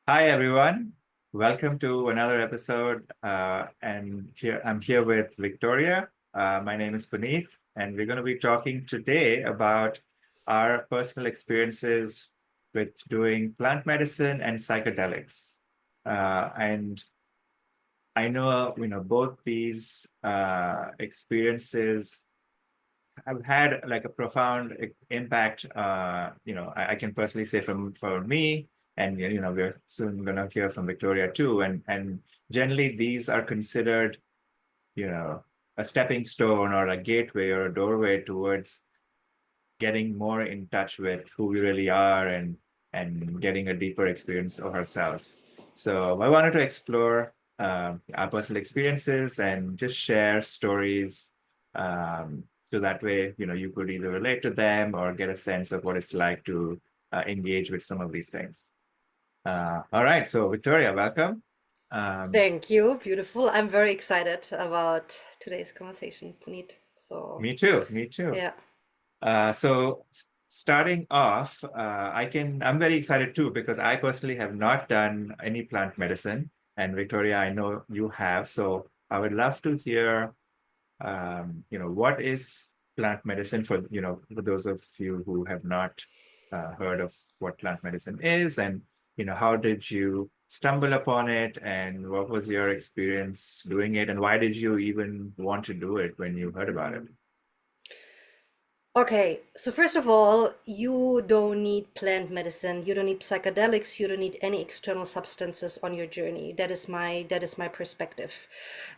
Hi everyone, welcome to another episode. And here I'm here with Victoria. My name is Puneet, and we're going to be talking today about our personal experiences with doing plant medicine and psychedelics. And I know both these experiences have had like a profound impact. I can personally say for me, and we're soon going to hear from Victoria too. And generally, these are considered, you know, a stepping stone or a gateway or a doorway towards getting more in touch with who we really are and getting a deeper experience of ourselves. So I wanted to explore our personal experiences and just share stories. So that way, you could either relate to them or get a sense of what it's like to engage with some of these things. All right, so Victoria, welcome. Um, Thank you. Beautiful. I'm very excited about today's conversation, Puneet. So, Me too, me too. yeah. Starting off, I'm very excited too because I personally have not done any plant medicine, and Victoria, I know you have. So I would love to hear, what is plant medicine for those of you who have not heard of what plant medicine is, and how did you stumble upon it, and what was your experience doing it, and why did you even want to do it when you heard about it? Okay, so first of all, you don't need plant medicine, you don't need psychedelics, you don't need any external substances on your journey. That is my perspective.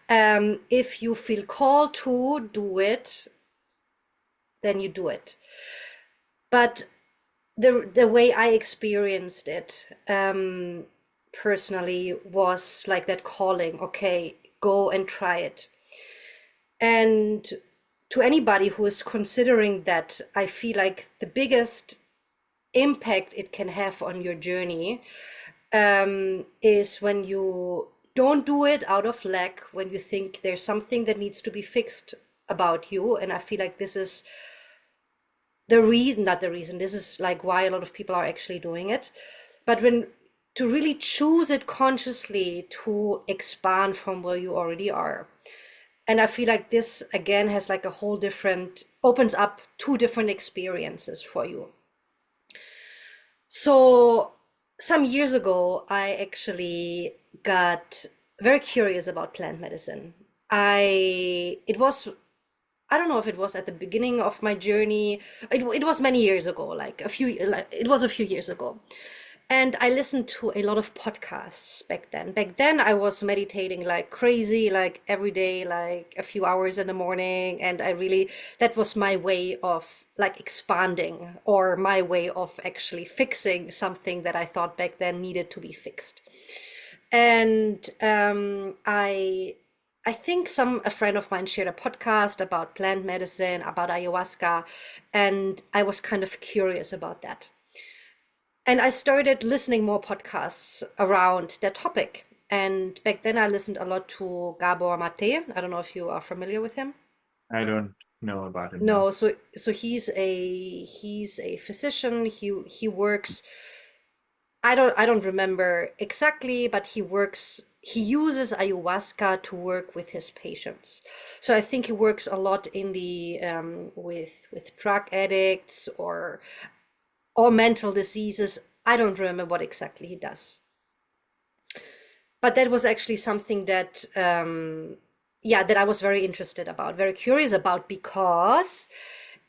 If you feel called to do it, then you do it. But the way I experienced it personally was like that calling, okay, go and try it. And to anybody who is considering that, I feel like the biggest impact it can have on your journey is when you don't do it out of lack, when you think there's something that needs to be fixed about you. And I feel like this is the reason, not the reason, this is like why a lot of people are actually doing it. But when to really choose it consciously to expand from where you already are. And I feel like this again has like a whole different, opens up two different experiences for you. So some years ago, I actually got very curious about plant medicine. It was, I don't know if it was at the beginning of my journey. It was many years ago, it was a few years ago. And I listened to a lot of podcasts back then. Back then, I was meditating like crazy, like every day, like a few hours in the morning. And that was my way of like expanding, or my way of actually fixing something that I thought back then needed to be fixed. And I think a friend of mine shared a podcast about plant medicine, about ayahuasca, and I was kind of curious about that. And I started listening more podcasts around that topic. And back then I listened a lot to Gabor Mate. I don't know if you are familiar with him. I don't know about it now. No, so he's a physician. He works, I don't remember exactly, but he uses ayahuasca to work with his patients. So I think he works a lot in the with drug addicts or mental diseases. I don't remember what exactly he does. But that was actually something that yeah, that I was very interested about, very curious about, because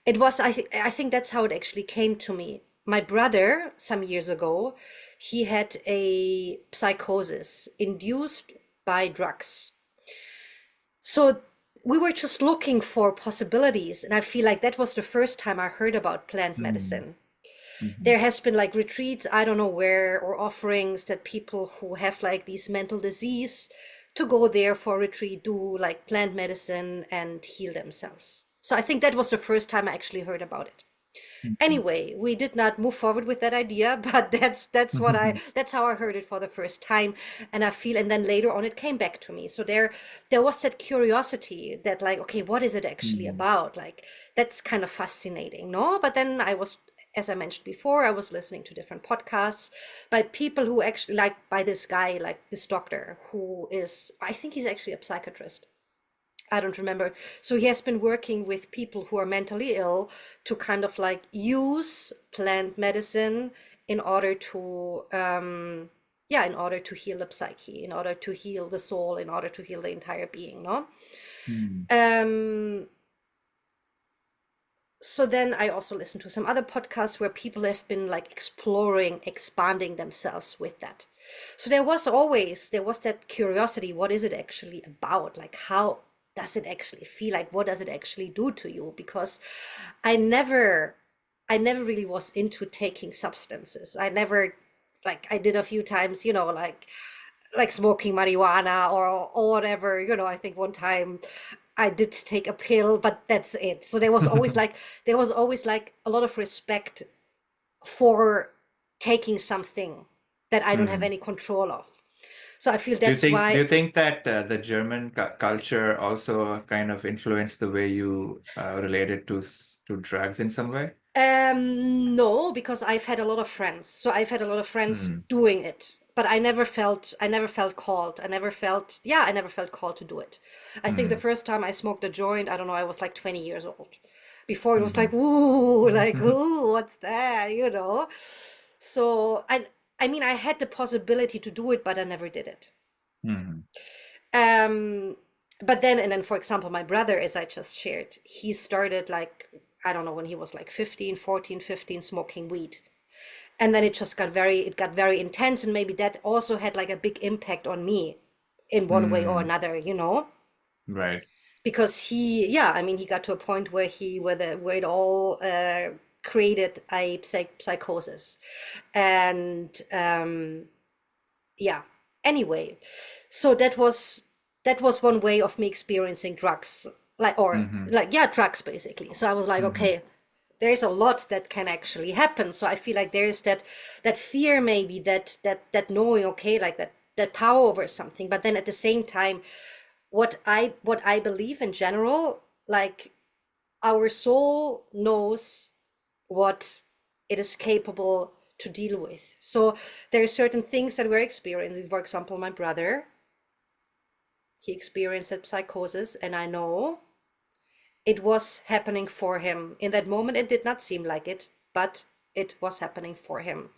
I think that's how it actually came to me. My brother, some years ago, he had a psychosis induced by drugs. So we were just looking for possibilities, and I feel like that was the first time I heard about plant Hmm. medicine. Mhm. There has been like retreats, I don't know where, or offerings that people who have like these mental disease to go there for a retreat, do like plant medicine and heal themselves. So I think that was the first time I actually heard about it. Mhm. Anyway, we did not move forward with that idea, but that's how I heard it for the first time. And I feel, and then later on it came back to me. So there was that curiosity that, like, okay, what is it actually Mhm. about? Like, that's kind of fascinating, no? But then I was as I mentioned before, I was listening to different podcasts by people who actually, like by this guy, like this doctor who is, I think he's actually a psychiatrist. I don't remember. So he has been working with people who are mentally ill to kind of like use plant medicine in order to, yeah, in order to heal the psyche, in order to heal the soul, in order to heal the entire being, no? Mm. So then I also listened to some other podcasts where people have been like exploring, expanding themselves with that. So there was that curiosity. What is it actually about? Like, how does it actually feel? Like, what does it actually do to you? Because I never, I never really was into taking substances. I never, like, I did a few times, like smoking marijuana or whatever. I think one time I did take a pill, but that's it. So there was always like a lot of respect for taking something that I don't have Mhm. any control of. So I feel Do you that's think do why. you think that the German culture also kind of influenced the way you related to drugs in some way? No, because I've had a lot of friends. So I've had a lot of friends Mm. doing it, but I never felt called. I never felt called to do it. I think the Mm. first time I smoked a joint, I don't know, I was like 20 years old. Before it was like, Mhm. ooh, like, ooh, what's that? So I mean, I had the possibility to do it, but I never did it. Mhm. Um, but then, for example, my brother, as I just shared, he started like, I don't know, when he was like 15, 14, 15, smoking weed. And then it got very intense. And maybe that also had like a big impact on me in one way or Mm. another. Right. Because yeah, I mean, he got to a point where where it all created a psychosis. And yeah, anyway, so that was one way of me experiencing drugs, Mhm. yeah, drugs basically. So I was like, Mhm. okay, there's a lot that can actually happen. So I feel like there's that fear, maybe that knowing, okay, like that power over something. But then at the same time, what I believe in general, like our soul knows what it is capable to deal with. So there are certain things that we're experiencing. For example, my brother, he experienced that psychosis, and I know it was happening for him. In that moment, it did not seem like it, but it was happening for him.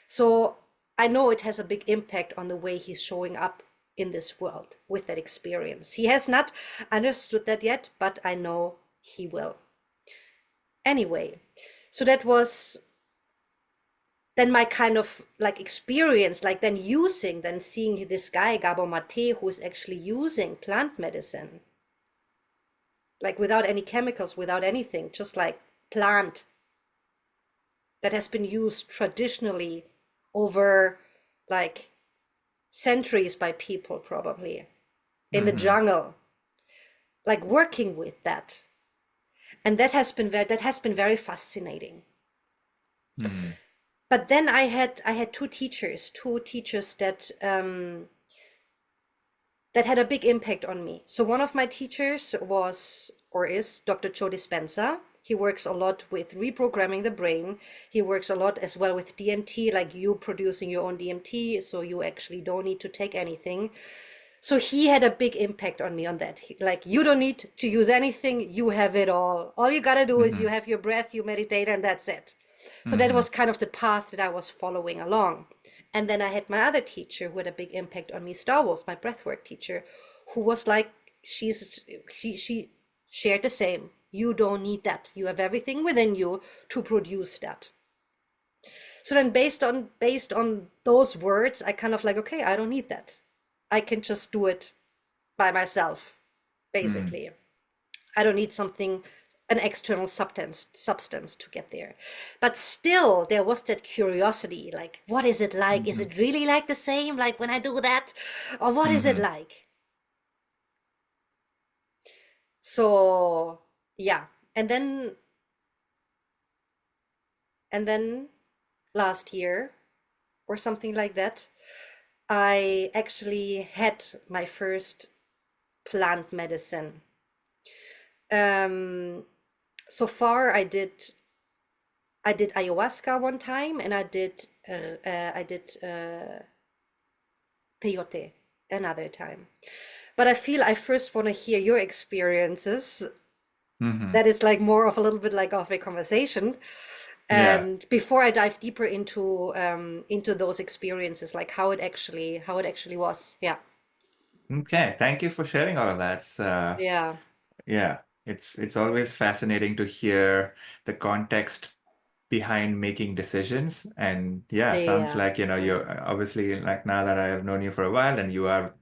So I know it has a big impact on the way he's showing up in this world with that experience. He has not understood that yet, but I know he will. Anyway, so that was then my kind of like experience, like then seeing this guy, Gabor Mate, who's actually using plant medicine, like without any chemicals, without anything, just like plant that has been used traditionally over like centuries by people probably in the Mhm. jungle, like working with that. And that has been very fascinating. Mhm. But then I had two teachers that had a big impact on me. So one of my teachers was or is Dr. Joe Dispenza. He works a lot with reprogramming the brain. He works a lot as well with DMT, like you producing your own DMT, so you actually don't need to take anything. So he had a big impact on me on that. Like, you don't need to use anything, you have it all. All you gotta do is you Mhm. have your breath, you meditate, and that's it. So that Mhm. was kind of the path that I was following along. And then I had my other teacher who had a big impact on me, Star Wolf, my breathwork teacher, who was like, she shared the same. You don't need that. You have everything within you to produce that. So then based on those words, I kind of like, okay, I don't need that. I can just do it by myself, Mhm. basically. I don't need an external substance to get there. But still, there was that curiosity, like, what is it like? Is Mhm. it really like the same, like when I do that? Or what is it Mhm. like? So, yeah. And then, and then last year or something like that, I actually had my first plant medicine. Um, so far, I did I did ayahuasca one time, and I did peyote another time. But I feel I first want to hear your experiences. Hmm. That is like more of a little bit like of a conversation. Yeah. And before I dive deeper into those experiences, like how it actually was. Yeah. Okay. Thank you for sharing all of that. Yeah. Yeah, it's always fascinating to hear the context behind making decisions. And yeah, sounds Yeah. like, Yeah. you're obviously, like, now that I have known you for a while, and you are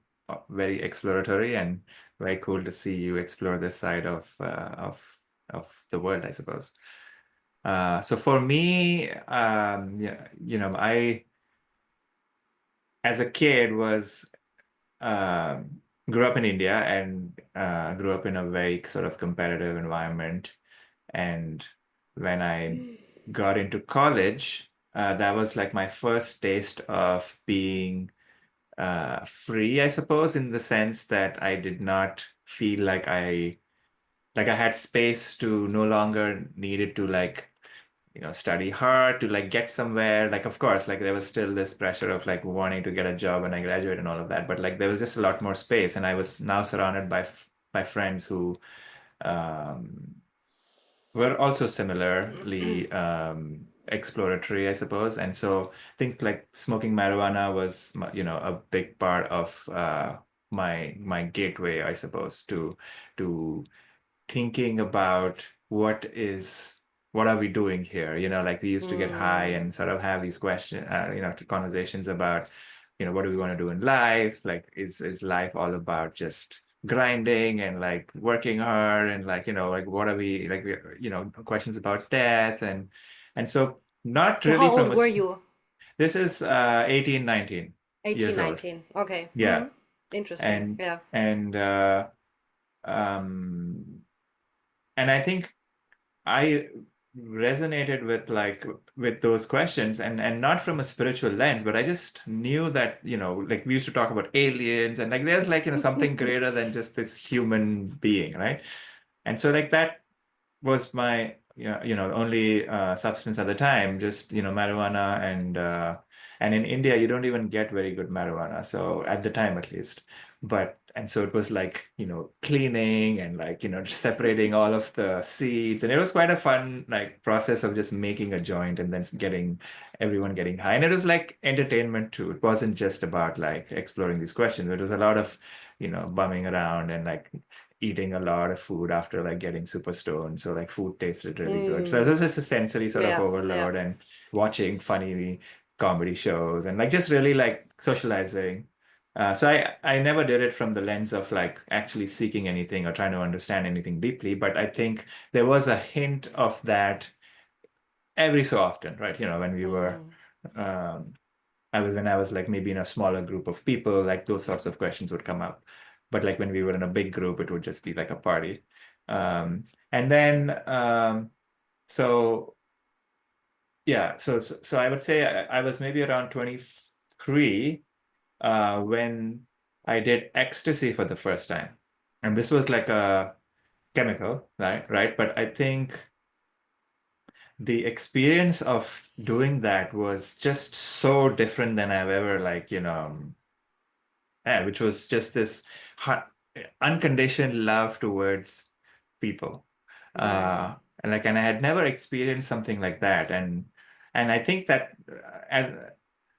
very exploratory, and very cool to see you explore this side of the world, I suppose. So for me, yeah, I as a kid was grew up in India, and grew up in a very sort of competitive environment. And when I got into college, that was like my first taste of being free, I suppose, in the sense that I did not feel like I had space to no longer needed to, like, study hard to, like, get somewhere. Like, of course, like, there was still this pressure of, like, wanting to get a job when I graduate and all of that, but, like, there was just a lot more space, and I was now surrounded by friends who um, were also similarly exploratory, I suppose. And so I think, like, smoking marijuana was, a big part of my gateway, I suppose, to thinking about what are we doing here? Like, we used to get high Mm. and sort of have these conversations about, what do we want to do in life? Like, is life all about just grinding and, like, working hard, and, like, like, what are we, like, questions about death, and so, not So how really old were you? this is 18, 19 18, years old. 19. Okay. Yeah. Hmm. Interesting. And Yeah. and um and I think I resonated with, like, with those questions, and not from a spiritual lens, but I just knew that, like, we used to talk about aliens, and, like, there's, like, something greater than just this human being, right? And so, like, that was my, only substance at the time, just, marijuana. And in India you don't even get very good marijuana, so, at the time, at least. And so it was like, cleaning and, like, separating all of the seeds, and it was quite a fun, like, process of just making a joint and then getting everyone getting high. And it was like entertainment too. It wasn't just about, like, exploring these questions. It was a lot of, bumming around and, like, eating a lot of food after, like, getting super stoned. So, like, food tasted really good. So it Mm. was just a sensory sort of Yeah. Yeah. overload, and watching funny comedy shows, and, like, just really, like, socializing. So I never did it from the lens of, like, actually seeking anything or trying to understand anything deeply, but I think there was a hint of that every so often, right? When we were Mm. um, when I was, like, maybe in a smaller group of people, like, those sorts of questions would come up. But, like, when we were in a big group, it would just be like a party. And then so yeah, so I would say I was maybe around 23 when I did ecstasy for the first time. And this was like a chemical, right? Right. But I think the experience of doing that was just so different than I've ever, like, which was just this hu- unconditioned love towards people. Mm. Uh, and I had never experienced something like that. And I think that as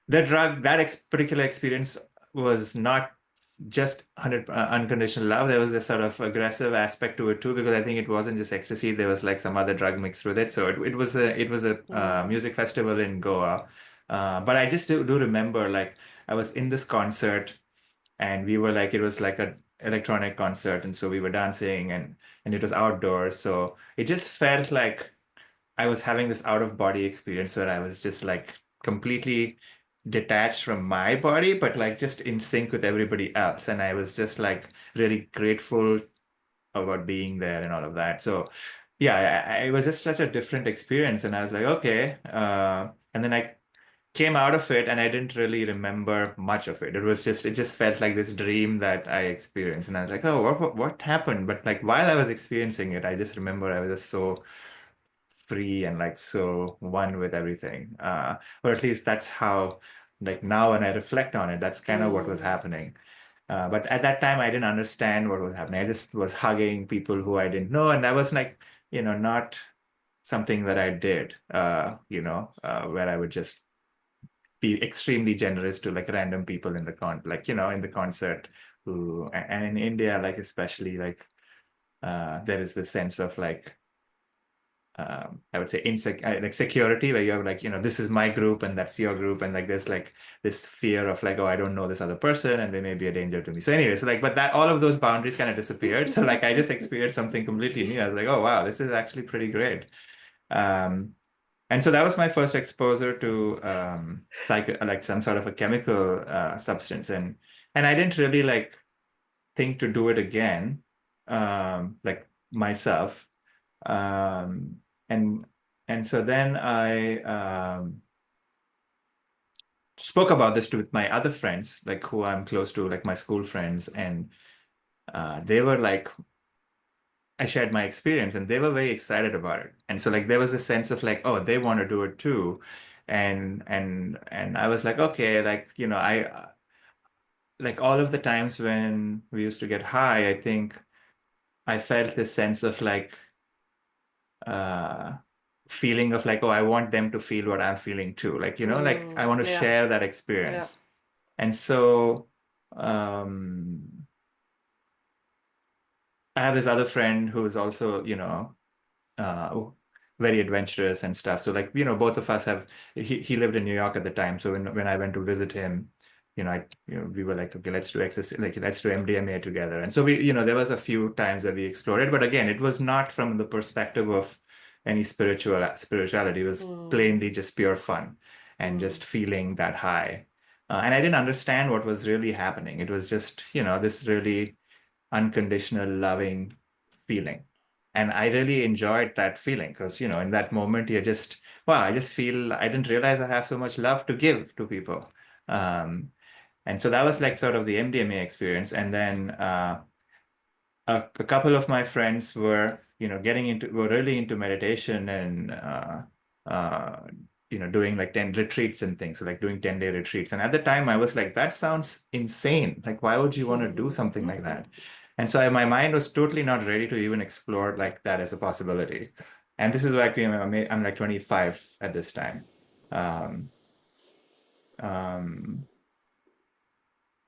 the drug, that particular experience was not just 100 unconditional love. There was this sort of aggressive aspect to it too, because I think it wasn't just ecstasy. There was, like, some other drug mixed with it. So it was a Mm. music festival in Goa. But I just do remember, like, I was in this concert, and we were, like, it was like a electronic concert, and so we were dancing, and it was outdoors, so it just felt like I was having this out of body experience where I was just, like, completely detached from my body, but, like, just in sync with everybody else. And I was just, like, really grateful about being there and all of that. So yeah, it was just such a different experience. And I was like, okay. And then I came out of it, and I didn't really remember much of it. It just felt like this dream that I experienced. And I was like, oh, what happened? But, like, while I was experiencing it, I just remember I was just so free and like so one with everything. Or at least that's how, like now when I reflect on it, that's kind of what was happening. But at that time, I didn't understand what was happening. I just was hugging people who I didn't know, and that was like, not something that I did, where I would just be extremely generous to like random people in the in the concert and in India, like especially like there is this sense of like I would say like security where you have like, this is my group and that's your group. And like, there's like this fear of like, oh, I don't know this other person and they may be a danger to me. So anyway, so like, but that all of those boundaries kind of disappeared. So like, I just experienced something completely new. I was like, oh, wow, this is actually pretty great. And so that was my first exposure to like some sort of a chemical substance. And I didn't really like think to do it again, like myself. Um, and and so then I spoke about this with my other friends, like who I'm close to, like my school friends, and they were like, I shared my experience, and they were very excited about it. And so like there was this sense of like, oh, they want to do it too, and I was like, okay, like I like all of the times when we used to get high, I think I felt this sense of like uh feeling of like, oh, I want them to feel what I'm feeling too. Like, like I want to Yeah. share that Yeah. experience. And so um I have this other friend who is also, uh very adventurous and stuff. So like, both of us have he lived in New York at the time. So when I went to visit him, we were like, okay, let's do exercise, like let's do MDMA together. And so there was a few times that we explored it, but again, it was not from the perspective of any spirituality. It was plainly just pure fun and just feeling that high. And I didn't understand what was really happening. It was just, this really unconditional loving feeling. And I really enjoyed that feeling because, in that moment, you're just, wow, I just feel I didn't realize I have so much love to give to people. Um, and so that was like sort of the MDMA experience. And then a couple of my friends were, were really into meditation and, uh, doing like 10 retreats and things. So like doing 10-day retreats. And at the time I was like, that sounds insane. Like, why would you want to do something like that? And so my mind was totally not ready to even explore like that as a possibility. And this is why I'm like 25 at this time. Um, um,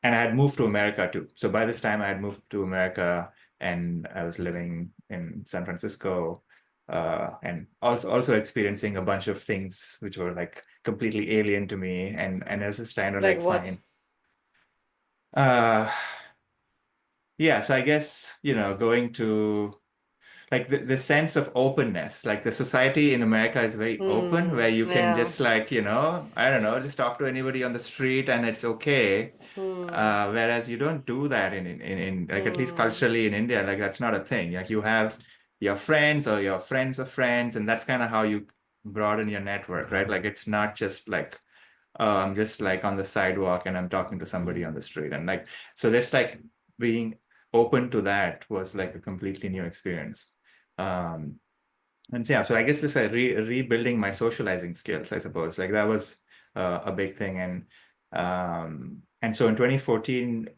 and I had moved to America too. So by this time I had moved to America and I was living in San Francisco, and also experiencing a bunch of things which were like completely alien to me. And I was just trying to Like like what? find uh yeah, so I guess, going to like the sense of openness, like the society in America is very open where you can Yeah. just like, I don't know, just talk to anybody on the street and it's okay. Whereas you don't do that in like at least culturally in India, like that's not a thing. Like you have your friends or your friends of friends, and that's kind of how you broaden your network, right? Like it's not just like, oh, I'm just like on the sidewalk and I'm talking to somebody on the street. And like, so just like being open to that was like a completely new experience. Um, and yeah, so I guess this rebuilding my socializing skills, I suppose, like that was a big thing. And so in 2014,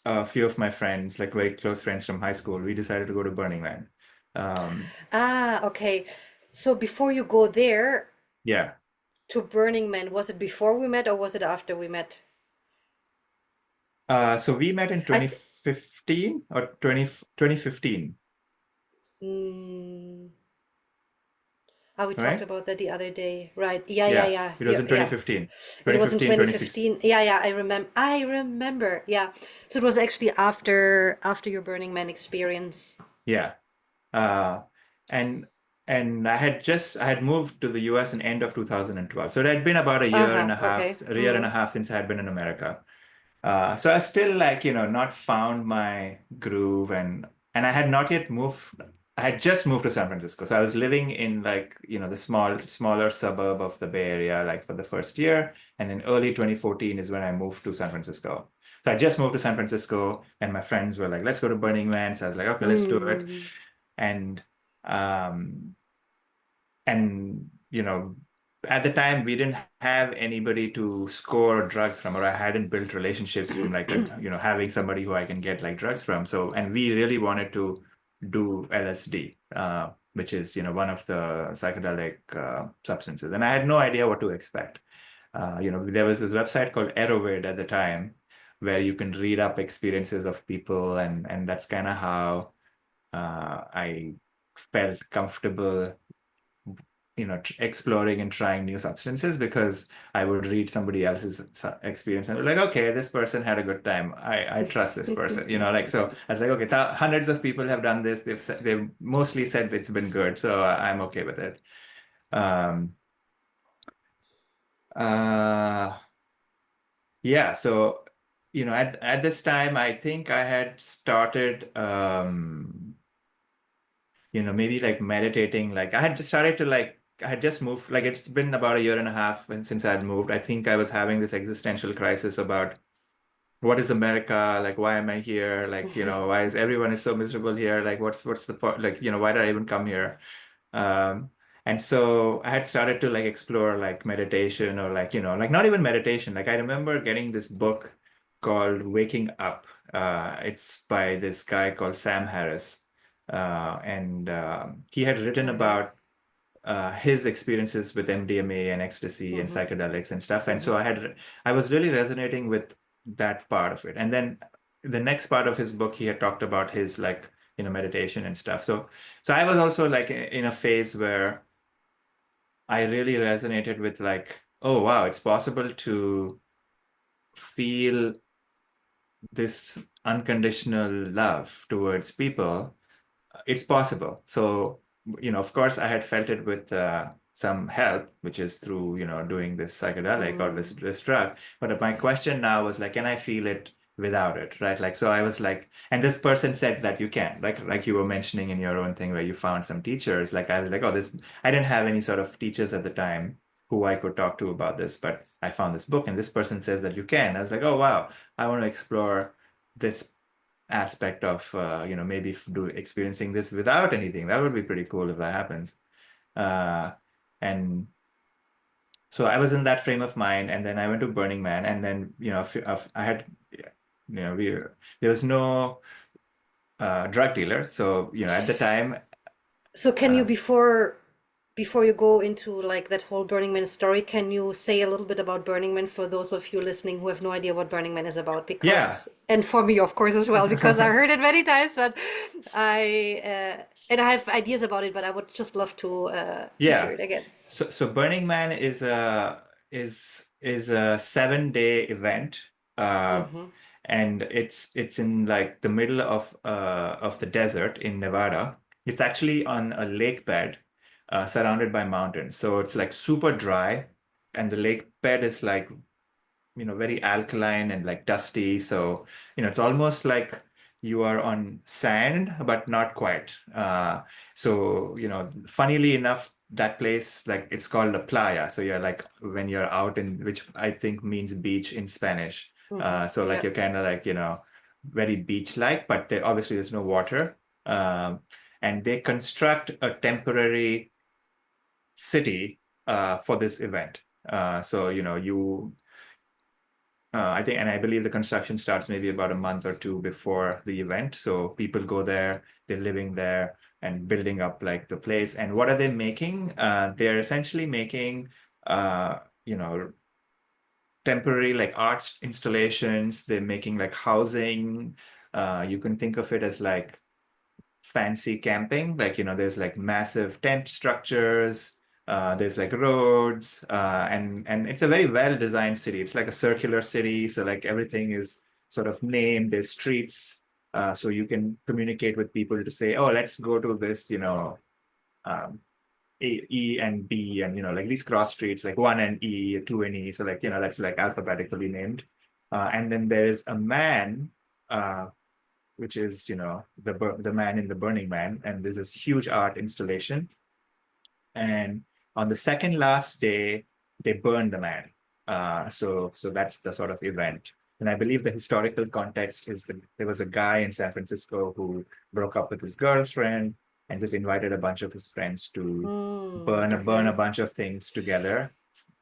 a few of my friends, like very close friends from high school, we decided to go to Burning Man. Um, Ah, okay. So before you go there yeah. to Burning Man, was it before we met or was it after we met? So we met in I th 2015 or 2015, mm, we talked right? about that the other day. Right. Yeah, yeah, Yeah, yeah. it was Yeah, in yeah. 2015, It was in 2015, 2016. 2015. Yeah, yeah, I remember. I remember. Yeah. So it was actually after your Burning Man experience. Yeah. Uh, and and I had moved to the US in end of 2012. So it had been about Uh-huh. Okay. a year and a half since I had been in America. So I still like, not found my groove and I had not yet moved. I had just moved to San Francisco. So I was living in like, the smaller suburb of the Bay Area, like for the first year. And then early 2014 is when I moved to San Francisco. So I just moved to San Francisco and my friends were like, let's go to Burning Man. So I was like, okay, let's do it. Mm. And um, and at the time we didn't have anybody to score drugs from, or I hadn't built relationships from like having somebody who I can get like drugs from. So, and we really wanted to do LSD, which is one of the psychedelic substances, and I had no idea what to expect. There was this website called Aerovid at the time where you can read up experiences of people, and that's kind of how I felt comfortable exploring and trying new substances, because I would read somebody else's experience and be like, okay, this person had a good time. I trust this person, like, so I was like, okay, hundreds of people have done this. They've mostly said it's been good, so I'm okay with it. Um, yeah, so at this time, I think I had started maybe like meditating. Like I had just started to I had just moved, like it's been about a year and a half since I had moved. I think I was having this existential crisis about what is America? Like, why am I here? Like, why is everyone is so miserable here? Like, what's the point? Like, why did I even come here? Um, and so I had started to like explore like meditation, or like, like not even meditation. Like I remember getting this book called Waking Up. It's by this guy called Sam Harris. And he had written Okay. about his experiences with MDMA and ecstasy and Mm-hmm. psychedelics and stuff. And Mm-hmm. so I was really resonating with that part of it. And then the next part of his book, he had talked about his like, meditation and stuff. So I was also like in a phase where I really resonated with like, oh wow, it's possible to feel this unconditional love towards people. It's possible. So, of course, I had felt it with some help, which is through, doing this psychedelic or this drug. But my question now was like, can I feel it without it, right? Like, so I was like, and this person said that you can, like you were mentioning in your own thing where you found some teachers. Like I was like, oh, I didn't have any sort of teachers at the time who I could talk to about this, but I found this book and this person says that you can. I was like, oh, wow, I want to explore this aspect of maybe experiencing this without anything. That would be pretty cool if that happens. And so I was in that frame of mind, and then I went to Burning Man, and then I had there was no drug dealer, so at the time. So can you uh, before you go into like that whole Burning Man story, can you say a little bit about Burning Man for those of you listening who have no idea what Burning Man is about? yeah. Because, and for me, of course, as well, because I heard it many times, but and I have ideas about it, but I would just love to hear Yeah. it again. So Burning Man is a 7-day event. Uh, Mm-hmm. and it's in like the middle of the desert in Nevada. It's actually on a lake bed, surrounded by mountains. So it's like super dry, and the lake bed is like very alkaline and like dusty. So it's almost like you are on sand, but not quite. So funnily enough, that place, like it's called a playa. So you're like when you're out in, which I think means beach in Spanish. Mm-hmm. So like Yeah. you're kind of like very beach-like, but obviously there's no water. And they construct a temporary city for this event. So I think, and I believe the construction starts maybe about a month or two before the event. So people go there, they're living there and building up like the place. And what are they making? They're essentially making, uh, you know, temporary like arts installations. They're making like housing. You can think of it as like fancy camping. Like, there's like massive tent structures. There's like roads, and it's a very well-designed city. It's like a circular city, so like everything is sort of named. There's streets, so you can communicate with people to say, "Oh, let's go to this," um, E and B, and like these cross streets, like 1 and E, 2 and E. So like that's like alphabetically named. And then there is a man, which is the man in the Burning Man, and there's this huge art installation. And on the second last day, they burn the man. So that's the sort of event. And I believe the historical context is that there was a guy in San Francisco who broke up with his girlfriend. and just invited a bunch of his friends to Mm, burn a okay. bunch of things together,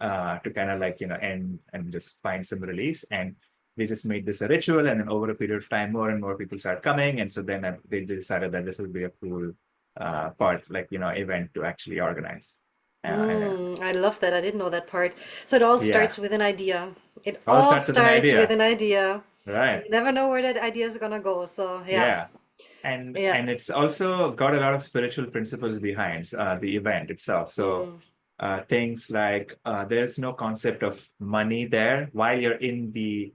to kind of like, and just find some release. And they just made this a ritual, and then over a period of time, more and more people started coming, and so then they decided that this would be a cool event to actually organize. Mm, I love that. I didn't know that part. So it all Yeah, starts with an idea. It all all starts with an starts with idea, an idea. right? You never know where that idea is gonna go. So yeah, Yeah. And yeah. it's also got a lot of spiritual principles behind the event itself. So Mm, things like there's no concept of money there while you're in the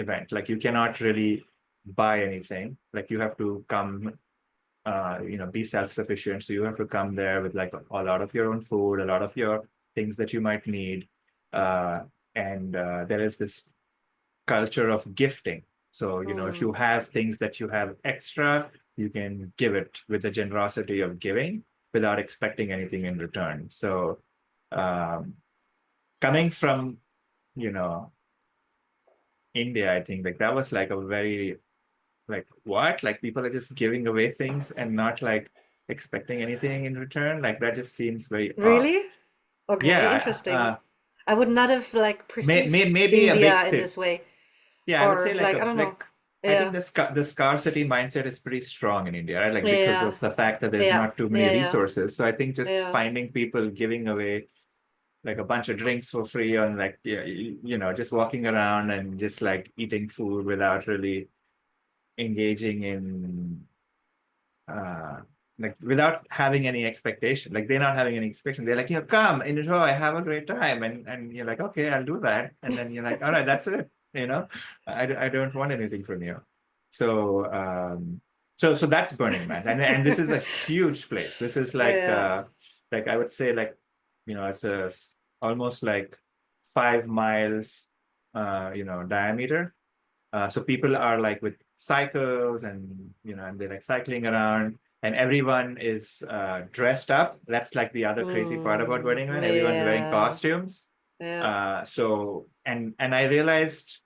event. Like you cannot really buy anything. Like you have to come, be self-sufficient. So you have to come there with like a lot of your own food, a lot of your things that you might need. Uh, and there is this culture of gifting. So, if mm. you have things that you have extra, you can give it with the generosity of giving without expecting anything in return. So, um, coming from, you know, India, I think like that was like a very, like, what? Like people are just giving away things and not like expecting anything in return. Like that just seems very odd. Really? Okay, Yeah. interesting. I would not have like perceived Maybe a big India in city. this way. Yeah, I would Or say like like, I don't know. I think Yeah. the scarcity mindset is pretty strong in India, right? Like because Yeah. of the fact that there's Yeah. not too many Yeah. Yeah. resources. So I think just Yeah. finding people giving away like a bunch of drinks for free on like, yeah, just walking around and just like eating food without really engaging in uh like without having any expectation. Like they're not having any expectation. They're like, come, enjoy, have a great time. And you're like, okay, I'll do that. And then you're like, all right, that's it. I don't want anything from you. So so that's Burning Man. And this is a huge place. This is Yeah. like I would say like, it's almost like 5 miles diameter. So people are like with cycles and they're like cycling around and everyone is dressed up. That's like the other crazy part about Mm, Burning Man. Everyone's wearing yeah. costumes. Yeah. So and I realized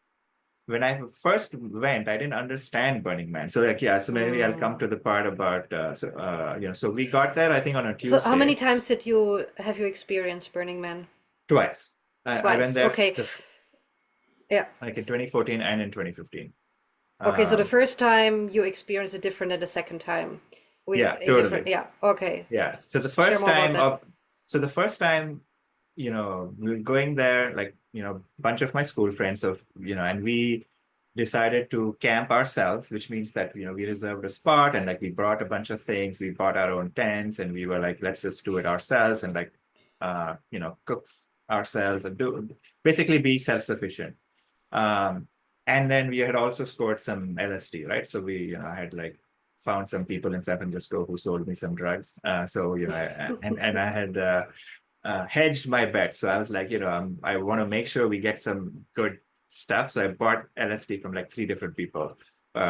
when I first went, I didn't understand Burning Man. So like, yeah, so maybe I'll come Mm. to the part about, so we got there, I think on a So how many Tuesday, times did you have you experienced Burning Man? twice. I went Twice. there Okay. Yeah. like in 2014 and in 2015. Okay, so the Um, first time you experienced it different than the second time with yeah, a different, totally. yeah. Okay. Yeah. So the Share first more about time that. up, so the first time, we were going there, like, bunch of my school friends and we decided to camp ourselves, which means that, we reserved a spot and like we brought a bunch of things. We bought our own tents and we were like, let's just do it ourselves and like, cook ourselves and do basically be self-sufficient. Um, and then we had also scored some LSD, right? So we, I had like found some people in San Francisco who sold me some drugs. So and I had hedged my bet. So I was like, I want to make sure we get some good stuff. So I bought LSD from like 3 different people.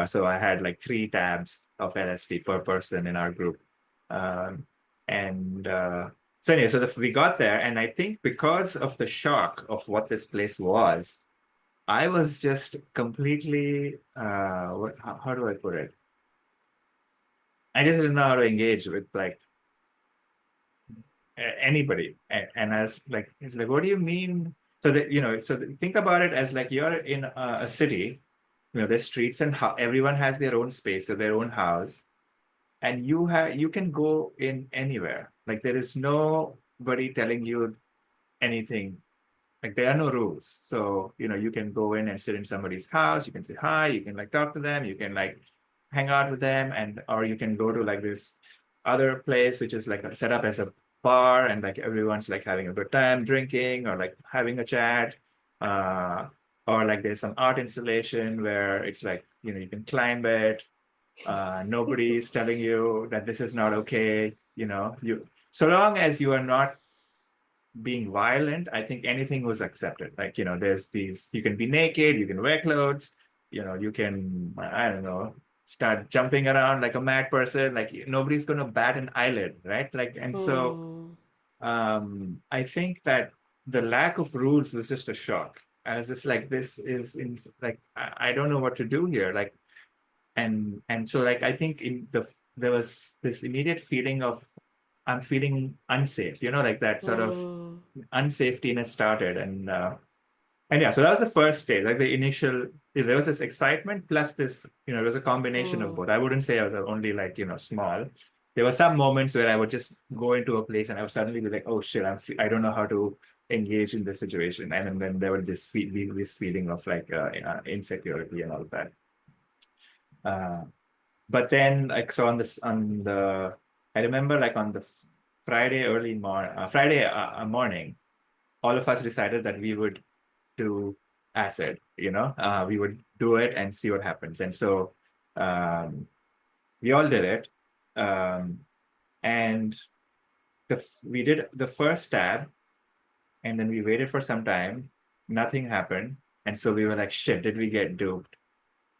So I had like 3 tabs of LSD per person in our group. Um, and so anyway, so we got there, and I think because of the shock of what this place was, I was just completely how do I put it? I just didn't know how to engage with like anybody. And I was like, it's like, what do you mean? So that think about it as like you're in a city, there's streets and how everyone has their own space or their own house, and you can go in anywhere. Like there is nobody telling you anything. Like there are no rules. So, you can go in and sit in somebody's house, you can say hi, you can like talk to them, you can like hang out with them, and or you can go to like this other place which is like set up as a bar and like everyone's like having a good time drinking or like having a chat. Uh or like there's some art installation where it's like, you can climb it. Nobody's telling you that this is not okay, you so long as you are not being violent, I think anything was accepted. Like, there's these, you can be naked, you can wear clothes, you can, I don't know, start jumping around like a mad person. Like nobody's going to bat an eyelid, right? Like, and so Hmm. I think that the lack of rules was just a shock. I was just like, this is like, I don't know what to do here. Like, and so like I think in there was this immediate feeling of I'm feeling unsafe, like that sort of Mm, unsafetyness started. And yeah, so that was the first stage, like the initial, there was this excitement plus this, it was a combination of mm, both. I wouldn't say I was only like, small. There were some moments where I would just go into a place and I would suddenly be like, oh shit, I don't know how to engage in this situation. And then there would be this feeling of like insecurity and all of that. Uh, but then like, so I remember like on the Friday morning, all of us decided that we would do acid, we would do it and see what happens. And so um, we all did it. Um, and we did the first tab and then we waited for some time. Nothing happened. And so we were like, shit, did we get duped?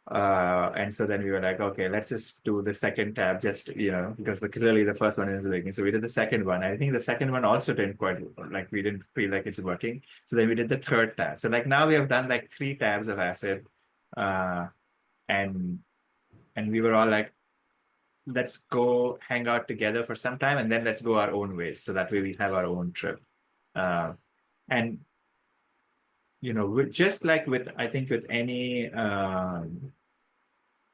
And so then we were like, okay, let's just do the second tab, just, because clearly the first one is working. So we did the second one. I think the second one also didn't quite, like, we didn't feel like it's working. So then we did the third tab. So like now we have done like 3 tabs of acid. Uh, and we were all like, let's go hang out together for some time and then let's go our own ways. So that way we have our own trip. And just like I think with any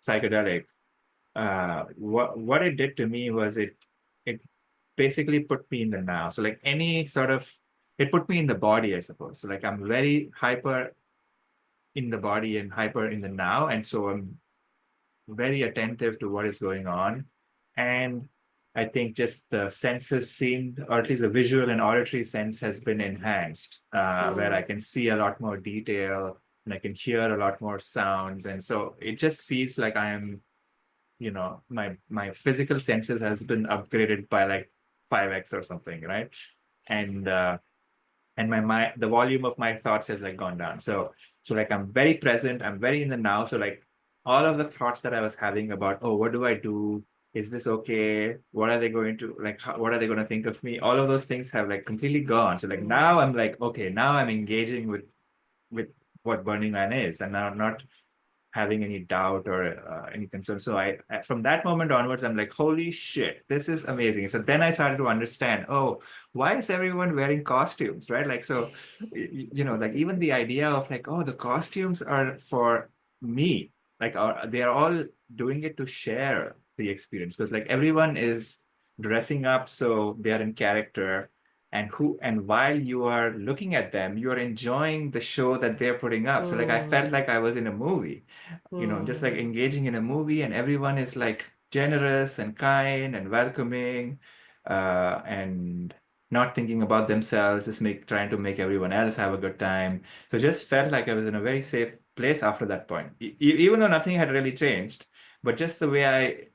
psychedelic, what it did to me was it basically put me in the now. So like it put me in the body, I suppose. So like I'm very hyper in the body and hyper in the now, and so I'm very attentive to what is going on. And I think just the senses seemed, or at least the visual and auditory sense has been enhanced, where I mm, can see a lot more detail and I can hear a lot more sounds. And so it just feels like I am, my physical senses has been upgraded by like 5x or something, right? And the volume of my thoughts has like gone down. So like I'm very present, I'm very in the now. So like all of the thoughts that I was having about, oh, what do I do? Is this okay? What are they going to like? What are they going to think of me? All of those things have like completely gone. So like mm, now I'm like, okay, now I'm engaging with what Burning Man is, and now I'm not having any doubt or any concern. So from that moment onwards, I'm like, holy shit, this is amazing. So then I started to understand, oh, why is everyone wearing costumes, right? Like, so, like even the idea of like, oh, the costumes are for me, like, they are all doing it to share the experience because like everyone is dressing up so they are in character, and while you are looking at them, you are enjoying the show that they're putting up. So like I felt mm, like I was in a movie, just like mm, engaging in a movie, and everyone is like generous and kind and welcoming, and not thinking about themselves, just trying to make everyone else have a good time. So just felt like I was in a very safe place after that point, even though nothing had really changed, but just the way I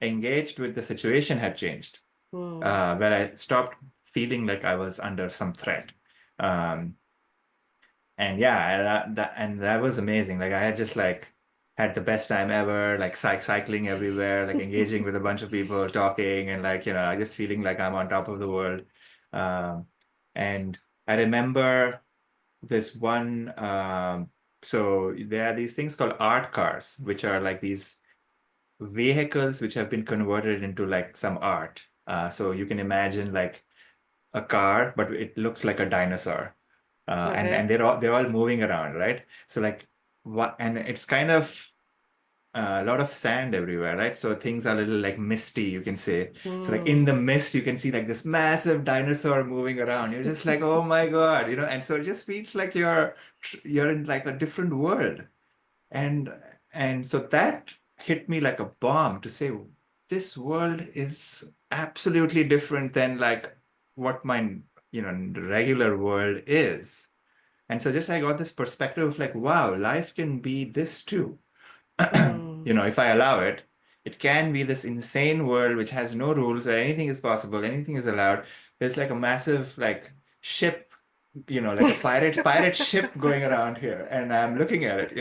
engaged with the situation had changed, mm, where I stopped feeling like I was under some threat. Um, and yeah, that was amazing. Like I had just like had the best time ever, like cycling everywhere, like engaging with a bunch of people, talking, and like just feeling like I'm on top of the world. Um, and I remember this one. So there are these things called art cars, which are like these vehicles which have been converted into like some art. So you can imagine like a car, but it looks like a dinosaur, okay. and they're all moving around, right? So like what, and it's kind of a lot of sand everywhere, right? So things are a little like misty, you can say. So like in Mm, the mist, you can see like this massive dinosaur moving around. You're just like, oh my God, and so it just feels like you're in like a different world. And so that hit me like a bomb to say, this world is absolutely different than like what my, regular world is. And so just I got this perspective of like, wow, life can be this too. mm, If I allow it, it can be this insane world which has no rules where anything is possible, anything is allowed. There's like a massive like ship, like a pirate ship going around here, and I'm looking at it,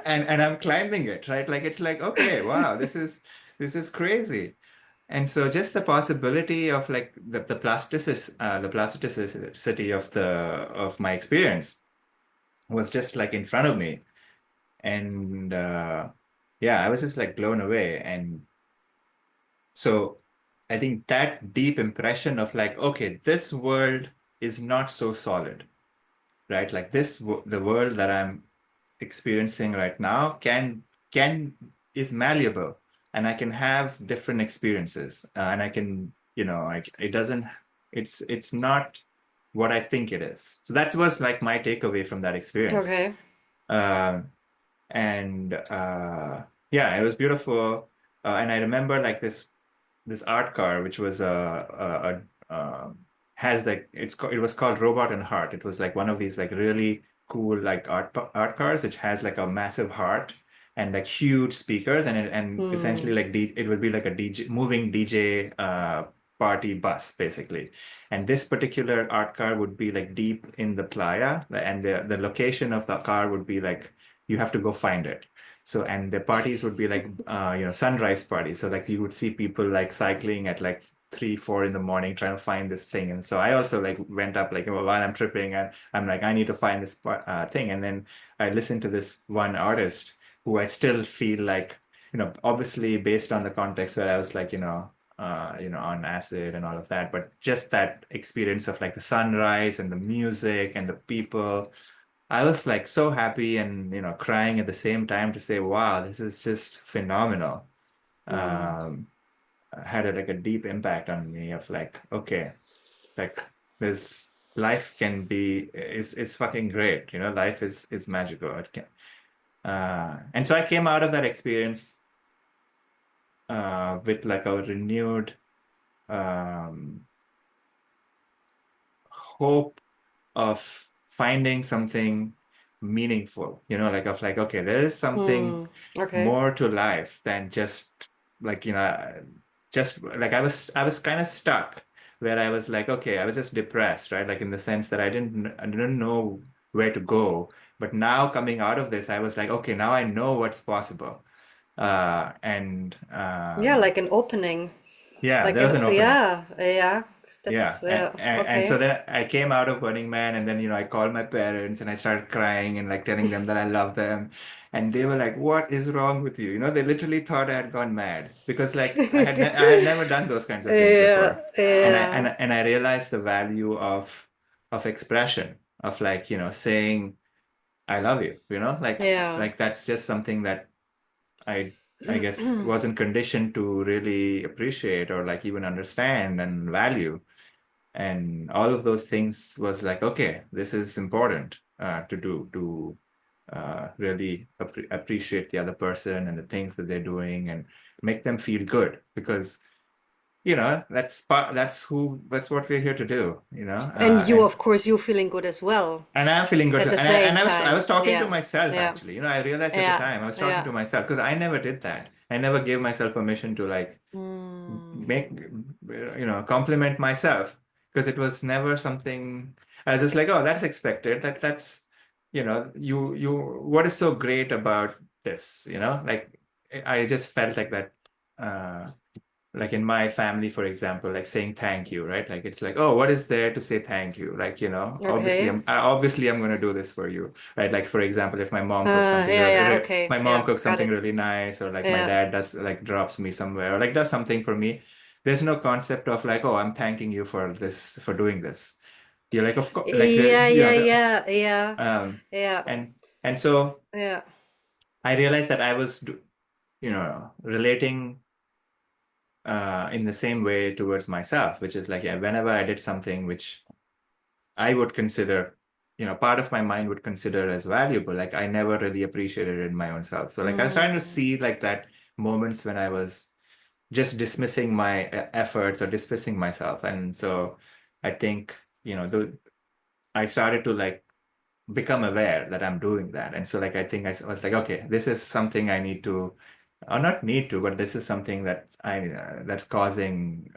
and I'm climbing it, right? Like it's like, okay, wow, this is crazy. And so just the possibility of like the plasticity of my experience was just like in front of me. And yeah, I was just like blown away. And So I think that deep impression of like, okay, this world is not so solid, right? Like the world that I'm experiencing right now can is malleable, and I can have different experiences, and I can, it doesn't, it's not what I think it is. So that was like my takeaway from that experience. Okay. Uh, and yeah, it was beautiful. And I remember like this art car, which was has like it was called Robot and Heart. It was like one of these like really cool like art cars, which has like a massive heart and like huge speakers, and essentially like it would be like a DJ, moving DJ party bus basically. And this particular art car would be like deep in the playa, and the location of the car would be like you have to go find it. So, and the parties would be like, sunrise parties. So like you would see people like cycling at like 3, 4 in the morning trying to find this thing. And so I also like went up like while I'm tripping, and I'm like, I need to find this thing. And then I listened to this one artist who I still feel like, obviously based on the context that I was like, on acid and all of that, but just that experience of like the sunrise and the music and the people, I was like so happy and crying at the same time to say, wow, this is just phenomenal. Um, had like a deep impact on me of like, okay, like this life can be is fucking great. Life is magical. It can, and so I came out of that experience with like a renewed um, hope of finding something meaningful, like of like, okay, there is something Okay. more to life than just like, just like I was kind of stuck where I was like, okay, I was just depressed, right? Like in the sense that I didn't know where to go. But now coming out of this, I was like, okay, now I know what's possible. And Yeah, like an opening. yeah, Like there was an, an opening. yeah, yeah. Yeah, That's, and so okay. then I came out of Burning Man, and then I called my parents and I started crying and like telling them that I love them, and they were like, "What is wrong with you?" They literally thought I had gone mad because like I had never done those kinds of things Yeah, before, and I yeah, and I realized the value of expression, of like saying I love you, yeah. like that's just something that I I guess wasn't conditioned to really appreciate or like even understand and value. And all of those things was like, okay, this is important to do, to really appreciate the other person and the things that they're doing and make them feel good, because that's what we're here to do, And you, of course, you feeling good as well and I'm feeling good at too. the And I same and I was time. talking to Yeah, myself yeah, actually. I realized at the yeah, time I was talking yeah. to myself because I never did that. I never gave myself permission to like Mm. make compliment myself, because it was never something. I was just like, oh, that's expected, that's you what is so great about this, like I just felt like that, uh like in my family, for example, like saying thank you, right? Like it's like, oh, what is there to say thank you? Like, obviously Okay. I'm going to do this for you, right? Like, for example, if my mom cooks something Yeah, yeah, okay. my mom Yeah, cooks got something it. really nice, or like my Yeah. dad does like drops me somewhere, or like does something for me, there's no concept of like, oh, I'm thanking you for this, for doing this. You're like, of course, like Yeah, yeah, yeah, yeah, um yeah, and so yeah. I realized that I was relating in the same way towards myself, which is like, yeah, whenever I did something which I would consider, part of my mind would consider as valuable, like I never really appreciated it in my own self. So like I was trying to Mm. see like that moments when I was just dismissing my efforts or dismissing myself. And so I think, I started to like become aware that I'm doing that. And so like I think I was like, okay, this is something I need to, or not need to, but this is something that that's causing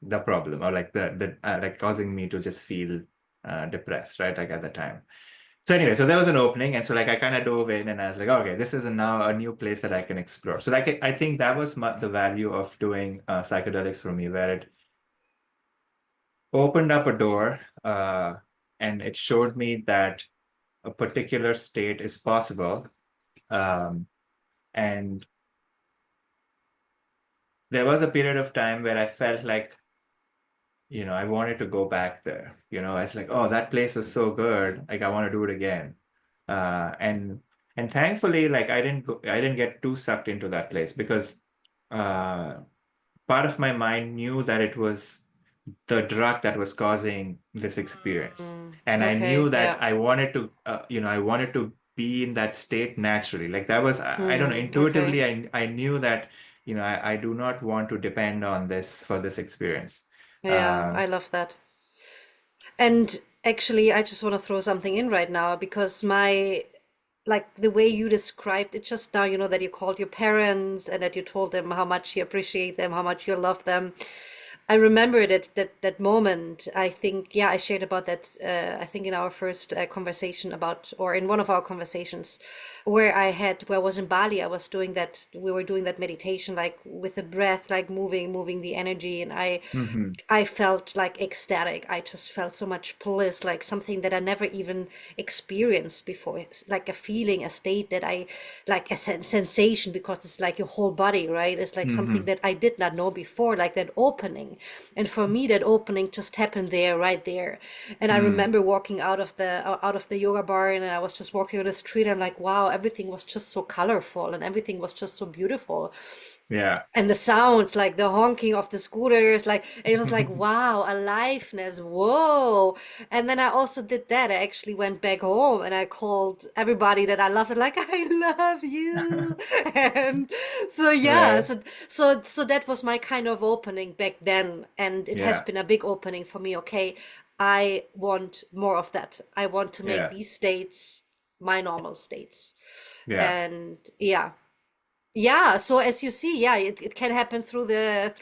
the problem, or like the like causing me to just feel depressed, right? Like at the time. So anyway, so there was an opening, and so like I kind of dove in, and I was like, okay, this is now a new place that I can explore. So like I think that was the value of doing psychedelics for me, where it opened up a door, and it showed me that a particular state is possible, um, and there was a period of time where I felt like, I wanted to go back there. It's like, oh, that place was so good. Like I want to do it again. Uh, and and thankfully, like I didn't get too sucked into that place because uh, part of my mind knew that it was the drug that was causing this experience. And I knew Okay, that yeah. I wanted to be in that state naturally. Like that was, I don't know, Okay. intuitively, I knew that, I do not want to depend on this for this experience. Yeah, Uh, I love that. And actually, I just want to throw something in right now because like the way you described it just now, that you called your parents and that you told them how much you appreciate them, how much you love them. I remember that moment. I think, yeah, I shared about that. I think in our first conversation about, or in one of our conversations, where I was in Bali. I was doing that. We were doing that meditation, like with the breath, like moving the energy, and mhm, I felt like ecstatic. I just felt so much bliss, like something that I never even experienced before. It's like a feeling, a state that like a sensation, because it's like your whole body, right? It's like something mhm, that I did not know before, like that opening. And for me, that opening just happened there, right there. And I mm, remember walking out of the yoga bar, and I was just walking on the street. I'm like, wow, everything was just so colorful, and everything was just so beautiful, yeah. and the sounds, like the honking of the scooters, like it was like, wow, aliveness, whoa. And then I also did that. I actually went back home and I called everybody that I loved, like, I love you. And so yeah, Right. so that was my kind of opening back then, and it has Yeah. been a big opening for me. Okay, I want more of that. I want to make Yeah. these states my normal states. Yeah. And yeah, yeah, so as you see, yeah, it can happen through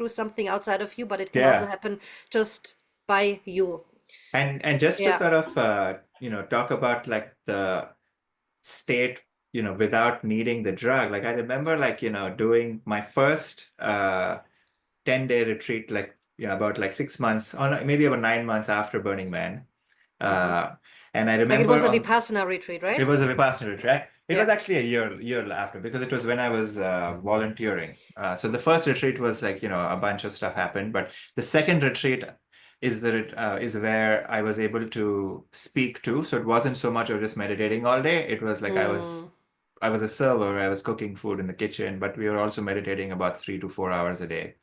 something outside of you, but it can also Yeah. happen just by you. And just to Yeah. sort of talk about like the state, without needing the drug. Like I remember like, doing my first 10-day retreat, like, about like 6 months, or maybe about 9 months after Burning Man. Hmm. Uh, and I Like it was remember a on Vipassana retreat, it right? was a Vipassana retreat. It was Yeah. actually a year after because it was when I was volunteering. So the first retreat was like, a bunch of stuff happened, but the second retreat is where I was able to speak to. So it wasn't so much of just meditating all day. It was like Mm. I was a server. I was cooking food in the kitchen, but we were also meditating about 3 to 4 hours a day.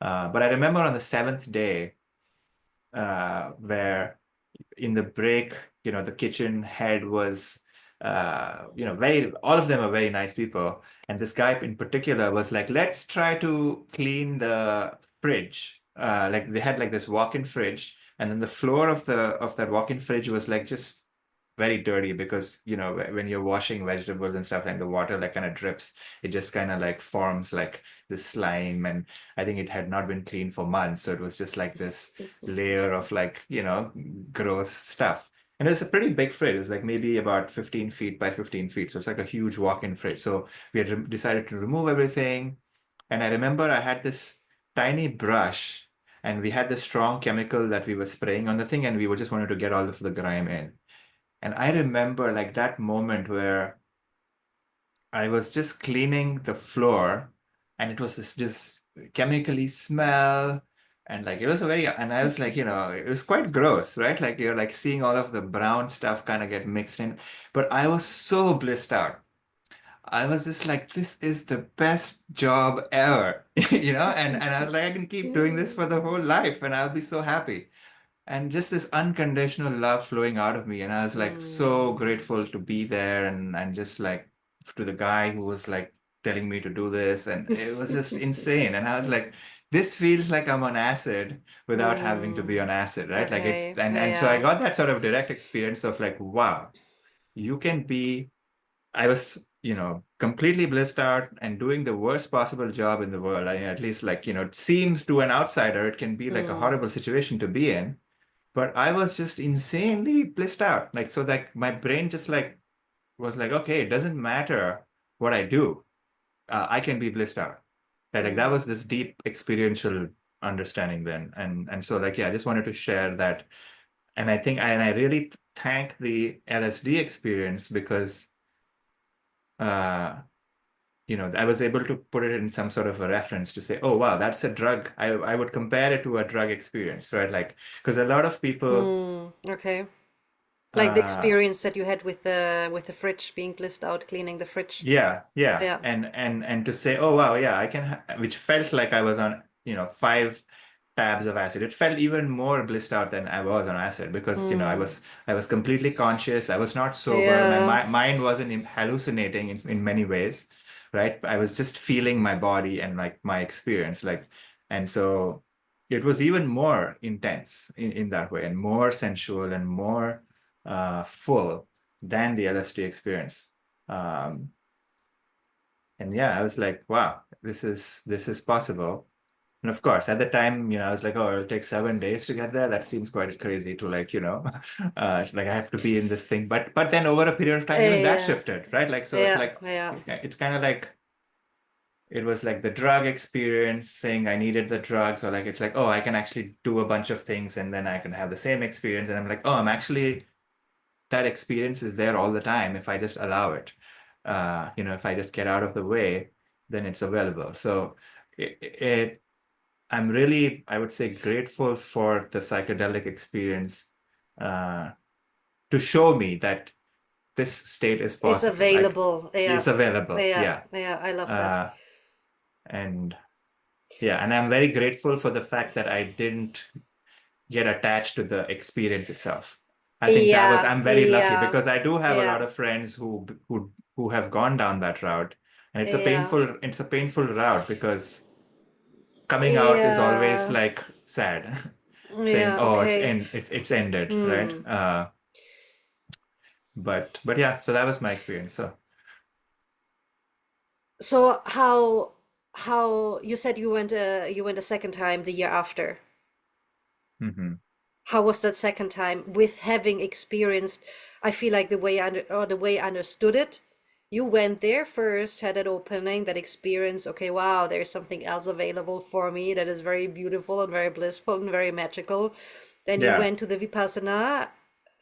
But I remember on the seventh day, where in the break, the kitchen head was, all of them are very nice people. And this guy in particular was like, let's try to clean the fridge. Like they had like this walk-in fridge, and then the floor of that walk-in fridge was like just very dirty because when you're washing vegetables and stuff, and the water like kind of drips, it just kind of like forms like this slime. And I think it had not been cleaned for months, so it was just like this layer of like gross stuff. And it's a pretty big fridge. It's like maybe about 15 feet by 15 feet, so it's like a huge walk-in fridge. So we had decided to remove everything. And I remember I had this tiny brush, and we had this strong chemical that we were spraying on the thing, and we were just wanted to get all of the grime in. And I remember like that moment where I was just cleaning the floor, and it was this just chemically smell. And like it was a very, and I was like, it was quite gross, right? Like you're like seeing all of the brown stuff kind of get mixed in. But I was so blissed out. I was just like, this is the best job ever, and I was like, I can keep doing this for the whole life and I'll be so happy. And just this unconditional love flowing out of me. And I was like so Mm. grateful to be there, and just like to the guy who was like telling me to do this. And it was just insane. And I was like, this feels like I'm on acid without having to be Mm. on acid, right? Like it's Okay. and so I Yeah. got that sort of direct experience of like, wow, you can be I was, completely blissed out and doing the worst possible job in the world. I mean, at least like, it seems to an outsider, it can be like a Mm. horrible situation to be in. But I was just insanely blissed out. Like, so that my brain just like was like, okay, it doesn't matter what I do. I can be blissed out. Right? Like that Mm. was this deep experiential understanding then. And so like, yeah, I just wanted to share that. And I really thank the LSD experience because, uh, I was able to put it in some sort of a reference to say, oh, wow, that's a drug. I would compare it to a drug experience, right? Like, because a lot of people, Okay. Like the uh, experience that you had with the fridge being blissed out, cleaning the fridge. yeah, Yeah. and to say, oh, wow, yeah, I can, which felt like I was on, 5 tabs of acid. It felt even more blissed out than I was on acid because, I was completely conscious. I was not sober. My Yeah. mind wasn't hallucinating in many ways, right? I was just feeling my body and like my experience, like, and so it was even more intense in that way and more sensual and more full than the LSD experience. Um, and yeah, I was like, wow, this is possible. And of course, at the time, I was like, oh, it'll take 7 days to get there. That seems quite crazy to like, like I have to be in this thing. But then over a period of time, even that Yeah. shifted, right? Like, so it's Yeah. like Yeah. it's kind of like it was like the drug experience saying I needed the drugs, or like it's like, oh, I can actually do a bunch of things and then I can have the same experience. And I'm like, oh, I'm actually that experience is there all the time if I just allow it. If I just get out of the way, then it's available. So I'm really, I would say, grateful for the psychedelic experience uh, to show me that this state is It's possible. Like available. Yeah. it's available. Yeah. Yeah. Yeah. I love that. Uh, and yeah, and I'm very grateful for the fact that I didn't get attached to the experience itself. I think Yeah. I'm very lucky Yeah. because I do have a Yeah. lot of friends who have gone down that route, and Yeah. it's a painful route because coming out is always Yeah. like sad, saying, Yeah. "Oh, Okay. it's ended," right? But yeah, so that was my experience. So So how you said you went a second time the year after. mhm. How was that second time with having experienced, I feel like the way I understood it, you went there first, had that opening, that experience, okay, wow, there's something else available for me that is very beautiful and very blissful and very magical. Then you Yeah. went to the Vipassana,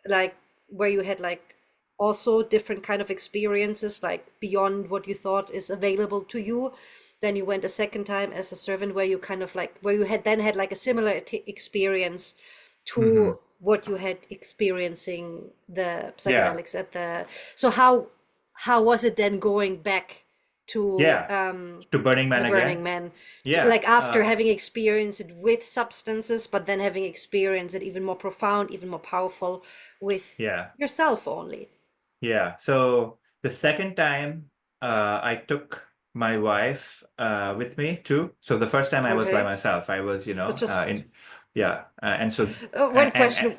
like where you had like also different kind of experiences, like beyond what you thought is available to you. Then you went a second time as a servant where you kind of like where you had like a similar experience Hmm. to what you had experiencing the Yeah. psychedelics at the. So how was it then going back to Yeah. To Burning Man the Burning again. Man, Yeah. like after having experienced it with substances, but then having experienced it even more profound, even more powerful with Yeah. yourself only. Yeah. So the second time, I took my wife with me too. So the first time I was by Okay, myself. I was, so just yeah, and so one and question: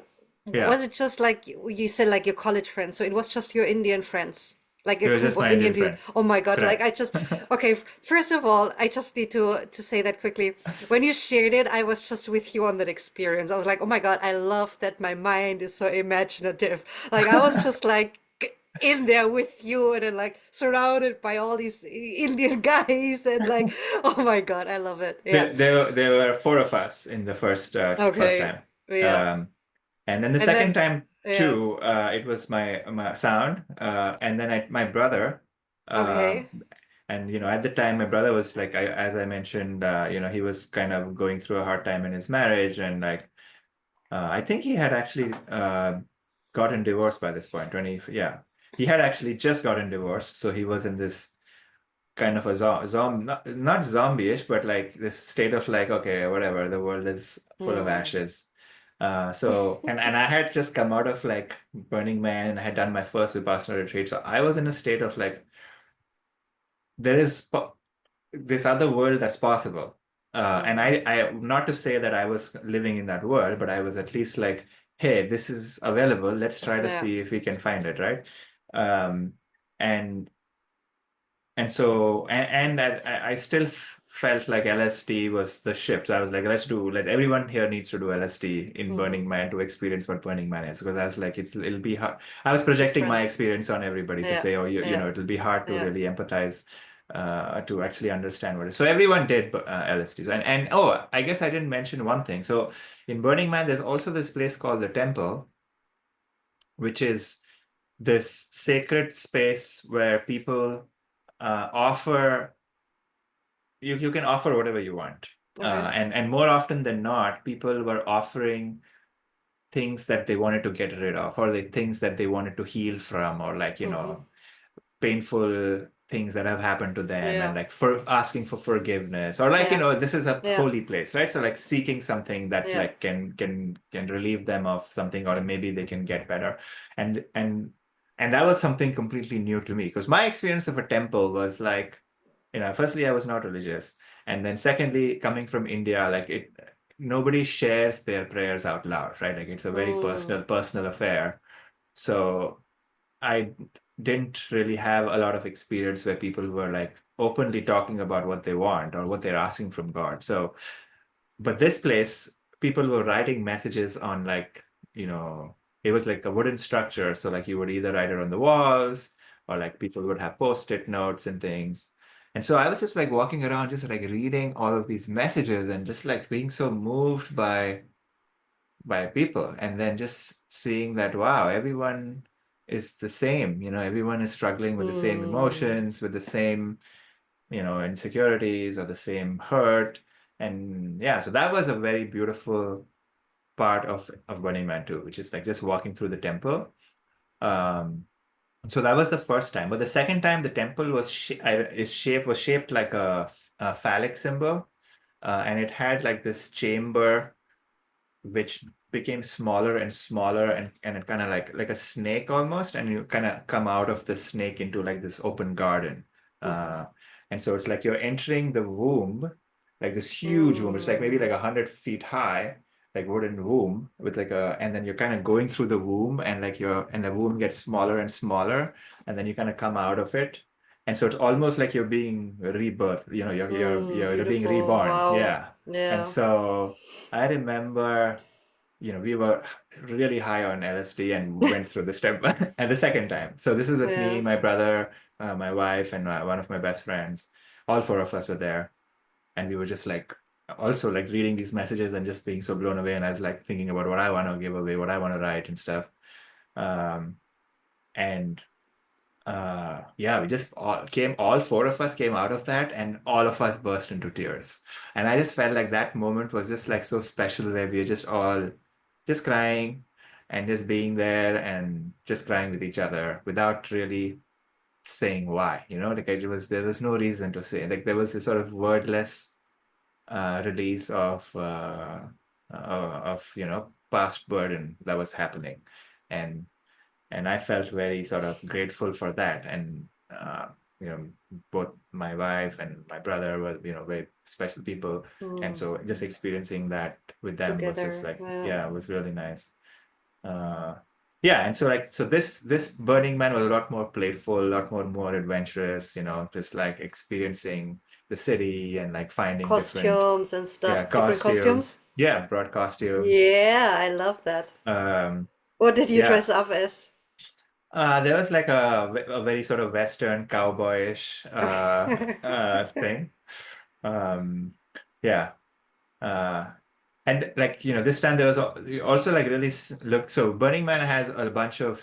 yeah, was it just like you said, like your college friends? So it was just your Indian friends, like a it was group just of my Indian Indian people. friends. Oh my God! Like I Correct. just okay. First of all, I just need to say that quickly. When you shared it, I was just with you on that experience. I was like, oh my God, I love that my mind is so imaginative. Like I was just like in there with you and then like surrounded by all these Indian guys and like oh my God, I love it. Yeah. There were four of us in the first Okay. time. Yeah. Um, and then the And second then time yeah. too, it was my sound, and then my brother. Um, Okay. and at the time, my brother was like, as I mentioned, he was kind of going through a hard time in his marriage, and like, I think he had actually gotten divorced by this point. Yeah, he had actually just gotten divorced, so he was in this kind of a not zombie-ish, but like this state of like, okay, whatever, the world is full of Hmm. ashes. So and I had just come out of like Burning Man and I had done my first Vipassana retreat. So I was in a state of like, there is this other world that's possible. And Hmm. not to say that I was living in that world, but I was at least like, hey, this is available. Let's try to Yeah. see if we can find it, right? Um, and and so I still felt like LSD was the shift. So I was like, let everyone here needs to do LSD in Hmm. Burning Man to experience what Burning Man is. Because I was like, it'll be hard. I was projecting my Different. experience on everybody to Yeah. say, oh, Yeah. it'll be hard to Yeah. really empathize, to actually understand what it is. So everyone did LSDs. And oh, I guess I didn't mention one thing. So in Burning Man, there's also this place called the Temple, which is this sacred space where people offer you can offer whatever you want. Okay. And more often than not, people were offering things that they wanted to get rid of, or the things that they wanted to heal from, or like, Mm-hmm. painful things that have happened to them, and Yeah. like for asking for forgiveness, or like, Yeah. this is a Yeah. holy place, right? So like seeking something that Yeah. like can relieve them of something, or maybe they can get better. And that was something completely new to me, because my experience of a temple was like, firstly, I was not religious. And then secondly, coming from India, like nobody shares their prayers out loud, right? Like it's a very Mm. personal affair. So I didn't really have a lot of experience where people were like openly talking about what they want or what they're asking from God. So, but this place, people were writing messages on like, it was like a wooden structure. So like you would either write it on the walls, or like people would have post-it notes and things. And so I was just like walking around, just like reading all of these messages and just like being so moved by people, and then just seeing that, wow, everyone is the same, everyone is struggling with the same Mm. emotions, with the same, insecurities, or the same hurt. And yeah, so that was a very beautiful part of Burning Man too, which is like just walking through the temple. um so that was the first time, but the second time the temple was shaped like a phallic symbol, and it had like this chamber which became smaller and smaller, and it kind of like a snake almost, and you kind of come out of the snake into like this open garden. Mm-hmm. uh and so it's like you're entering the womb, like this huge womb. It's like maybe like Mm. 100 feet high, like wooden womb with like and then you're kind of going through the womb, and like and the womb gets smaller and smaller, and then you kind of come out of it. And so it's almost like you're being rebirthed, Mm. you're being Beautiful. reborn. Wow. Yeah. And Yeah. so I remember, we were really high on LSD and went through this trip and the second time. So this is with me, Yeah. my brother, my wife, and one of my best friends. All four of us were there, and we were just like also like reading these messages and just being so blown away. And I was like thinking about what I want to give away, what I want to write and stuff. Um, and yeah, all four of us came out of that, and all of us burst into tears. And I just felt like that moment was just like so special, where we were just all just crying and just being there and just crying with each other without really saying why, like there was no reason to say. Like there was this sort of wordless release of past burden that was happening. And and I felt very sort of grateful for that. And you know, both my wife and my brother were, very special people. And Mm. so just experiencing that with them was just Together. like, Yeah. yeah, it was really nice. Uh, yeah, and so like this Burning Man was a lot more playful, a lot more adventurous, just like experiencing the city and like finding different, Costumes and yeah, stuff. Different costumes. costumes. Yeah, brought costumes. Yeah, I love that. Um, What did you yeah. dress up as? There was like a very sort of Western cowboyish thing. Um, yeah. Uh, and like, this time there was also like really look. So Burning Man has a bunch of,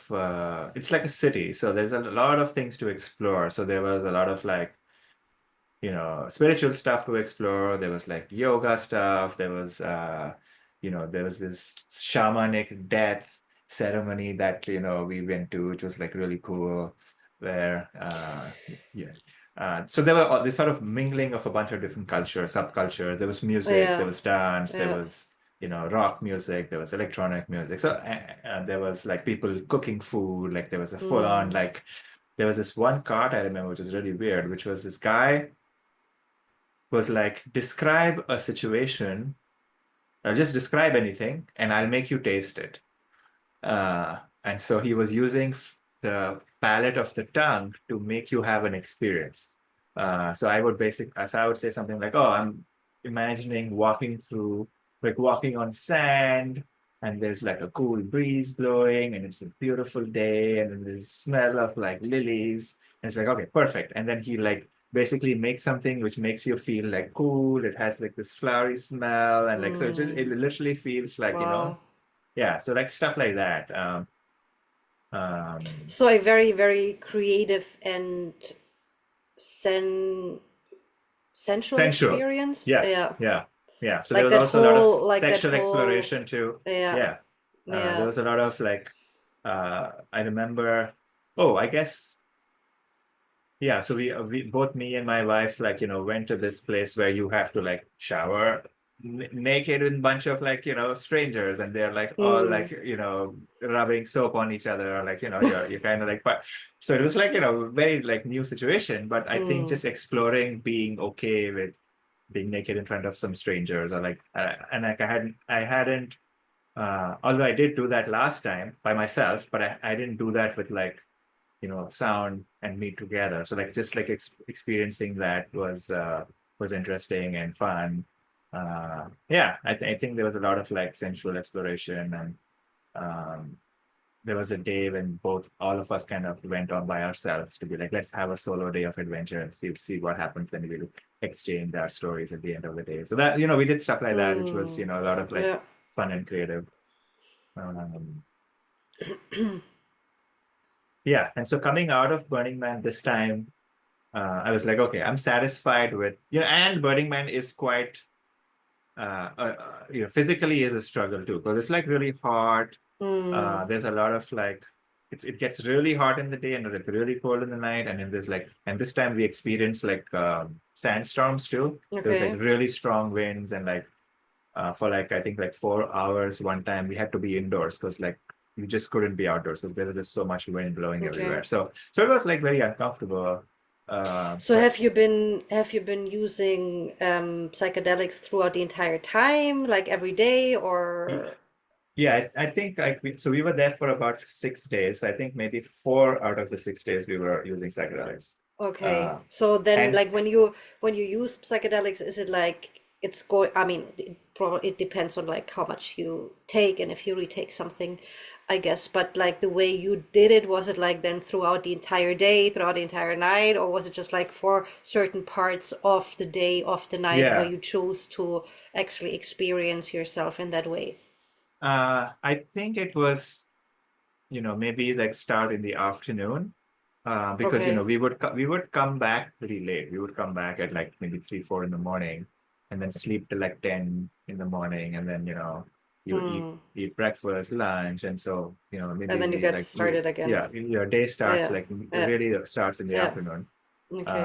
it's like a city. So there's a lot of things to explore. So there was a lot of like, spiritual stuff to explore. There was like yoga stuff. There was this shamanic death ceremony that, we went to, which was like really cool, where, yeah. So there were this sort of mingling of a bunch of different cultures, subcultures. There was music, there Yeah. was dance, there Yeah. was, rock music, there was electronic music. So there was like people cooking food, like there was a full on, Mm. like, there was this one cart I remember, which was really weird, which was this guy was like, describe a situation, or just describe anything, and I'll make you taste it. And so he was using the palate of the tongue to make you have an experience. So I would say something like, "Oh, I'm imagining walking on sand, and there's like a cool breeze blowing, and it's a beautiful day, and then there's a smell of like lilies." And it's like, okay, perfect. And then he like basically makes something which makes you feel like cool. It has like this flowery smell, and like so it Mm. literally feels like, Wow. yeah. So like stuff like that. Um, So a very, very creative and sen sensual Sensual. experience. Yes. Yeah, Yeah. So there like was that also a lot of whole, like that sexual whole. exploration too. Yeah, Yeah. There yeah. was a lot of like, I remember, oh, I guess, yeah. So we both me and my wife, like, went to this place where you have to like shower naked with a bunch of like, strangers, and they're like all Mm, like, rubbing soap on each other, or like, you're kind of like, but so it was like, very like new situation. But I think mm, just exploring being okay with being naked in front of some strangers, or like, and like I hadn't, although I did do that last time by myself, but I didn't do that with like, sound and me together. So like just like experiencing that was interesting and fun. Yeah, I think there was a lot of like sensual exploration, and um, there was a day when all of us kind of went on by ourselves to be like, let's have a solo day of adventure and see what happens. Then we'll exchange our stories at the end of the day. So that, we did stuff like that, which was, mm. a lot of like Yeah. fun and creative. Um, yeah. And so coming out of Burning Man this time, I was like, okay, I'm satisfied with, and Burning Man is quite, physically is a struggle too, because it's like really hot. Mm, There's a lot of like, it gets really hot in the day and like really cold in the night. And then there's like, and this time we experienced like sandstorms too. There was like okay. really strong winds, and like, for like, I think like 4 hours one time, we had to be indoors because like, we just couldn't be outdoors because there was just so much wind blowing Okay. everywhere. So it was like very uncomfortable. So But have you been using psychedelics throughout the entire time, like every day, or yeah, I think like so we were there for about 6 days. I think maybe 4 out of the 6 days we were using psychedelics. okay. Uh, So then and like when you use psychedelics, is it like it's going, I mean, it depends on like how much you take and if you retake something, I guess, but like the way you did it, was it like then throughout the entire day, throughout the entire night, or was it just like for certain parts of the day, of the night where yeah, you chose to actually experience yourself in that way? I think it was, maybe like start in the afternoon, because Okay. we would come back pretty late. We would come back at like maybe 3, 4 in the morning, and then sleep till like 10 in the morning, and then you Hmm. eat breakfast, lunch, and so And maybe then you we get like we started again. yeah, your day starts Yeah. like Yeah. really starts in the Yeah. afternoon. Okay.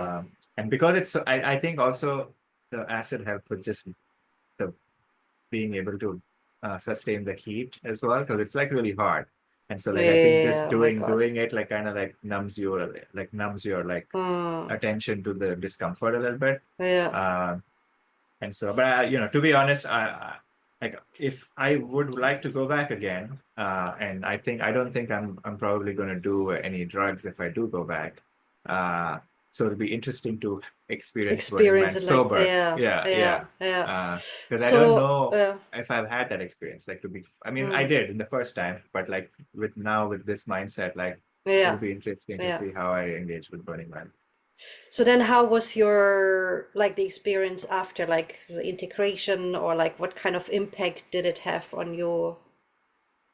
And because I think also the acid helped with just the being able to sustain the heat as well, because it's like really hard. And so like I think just Yeah. Oh my God. doing it like kind of like numbs your like Hmm. attention to the discomfort a little bit. Yeah. Uh, and so, but to be honest, like if I would like to go back again, and I don't think I'm probably going to do any drugs if I do go back. Uh, so it'll be interesting to experience Burning Experience Man it like, sober. yeah. Yeah, Yeah. yeah. Yeah. Because I don't So, know if I've had that experience. Like to be, I mean, I mm, did in the first time, but like with this mindset, like it'll yeah. be interesting to Yeah. see how I engage with Burning Man. So then how was your like the experience after, like the integration, or like what kind of impact did it have on you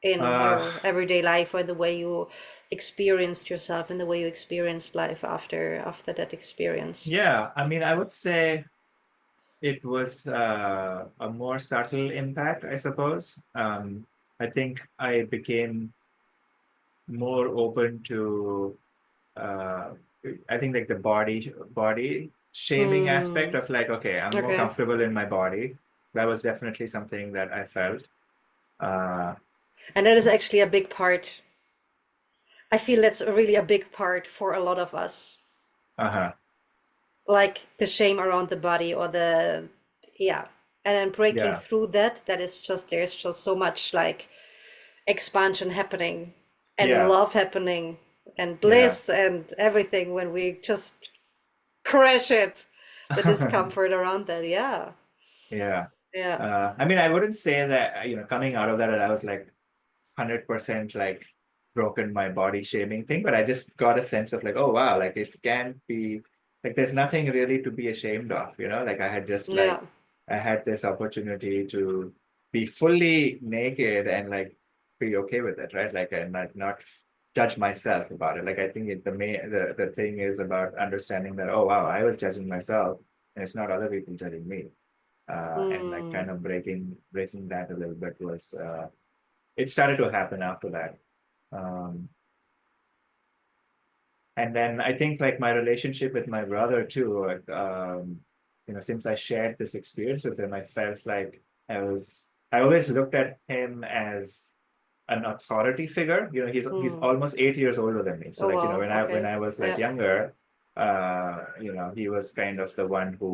in Uh, your everyday life, or the way you experienced yourself and the way you experienced life after that experience? yeah, I mean, I would say it was a more subtle impact, I suppose. I think I became more open to, uh, I think like the body shaming aspect Mm, of like, okay, I'm more okay. comfortable in my body. That was definitely something that I felt. Uh, And that is actually a big part. I feel that's really a big part for a lot of us. uh-huh. Like the shame around the body, or the, yeah. And then breaking Yeah, through that, that is just, there's just so much like expansion happening and yeah, love happening and yeah. bliss and everything when we just crash it, the discomfort around that. Yeah. Yeah. Yeah. I mean, I wouldn't say that, coming out of that, I was like 100% like broken my body shaming thing, but I just got a sense of like, oh wow, like it can be like there's nothing really to be ashamed of, like I had just Yeah. like I had this opportunity to be fully naked and like be okay with it, right? Like and not judge myself about it. Like I think the thing is about understanding that, oh wow, I was judging myself and it's not other people judging me. And like kind of breaking that a little bit was it started to happen after that. Um, and then I think like my relationship with my brother too, like, since I shared this experience with him, I felt like I always looked at him as an authority figure. He's almost 8 years older than me. So Oh like, wow. when Okay. I was like Yeah. younger, he was kind of the one who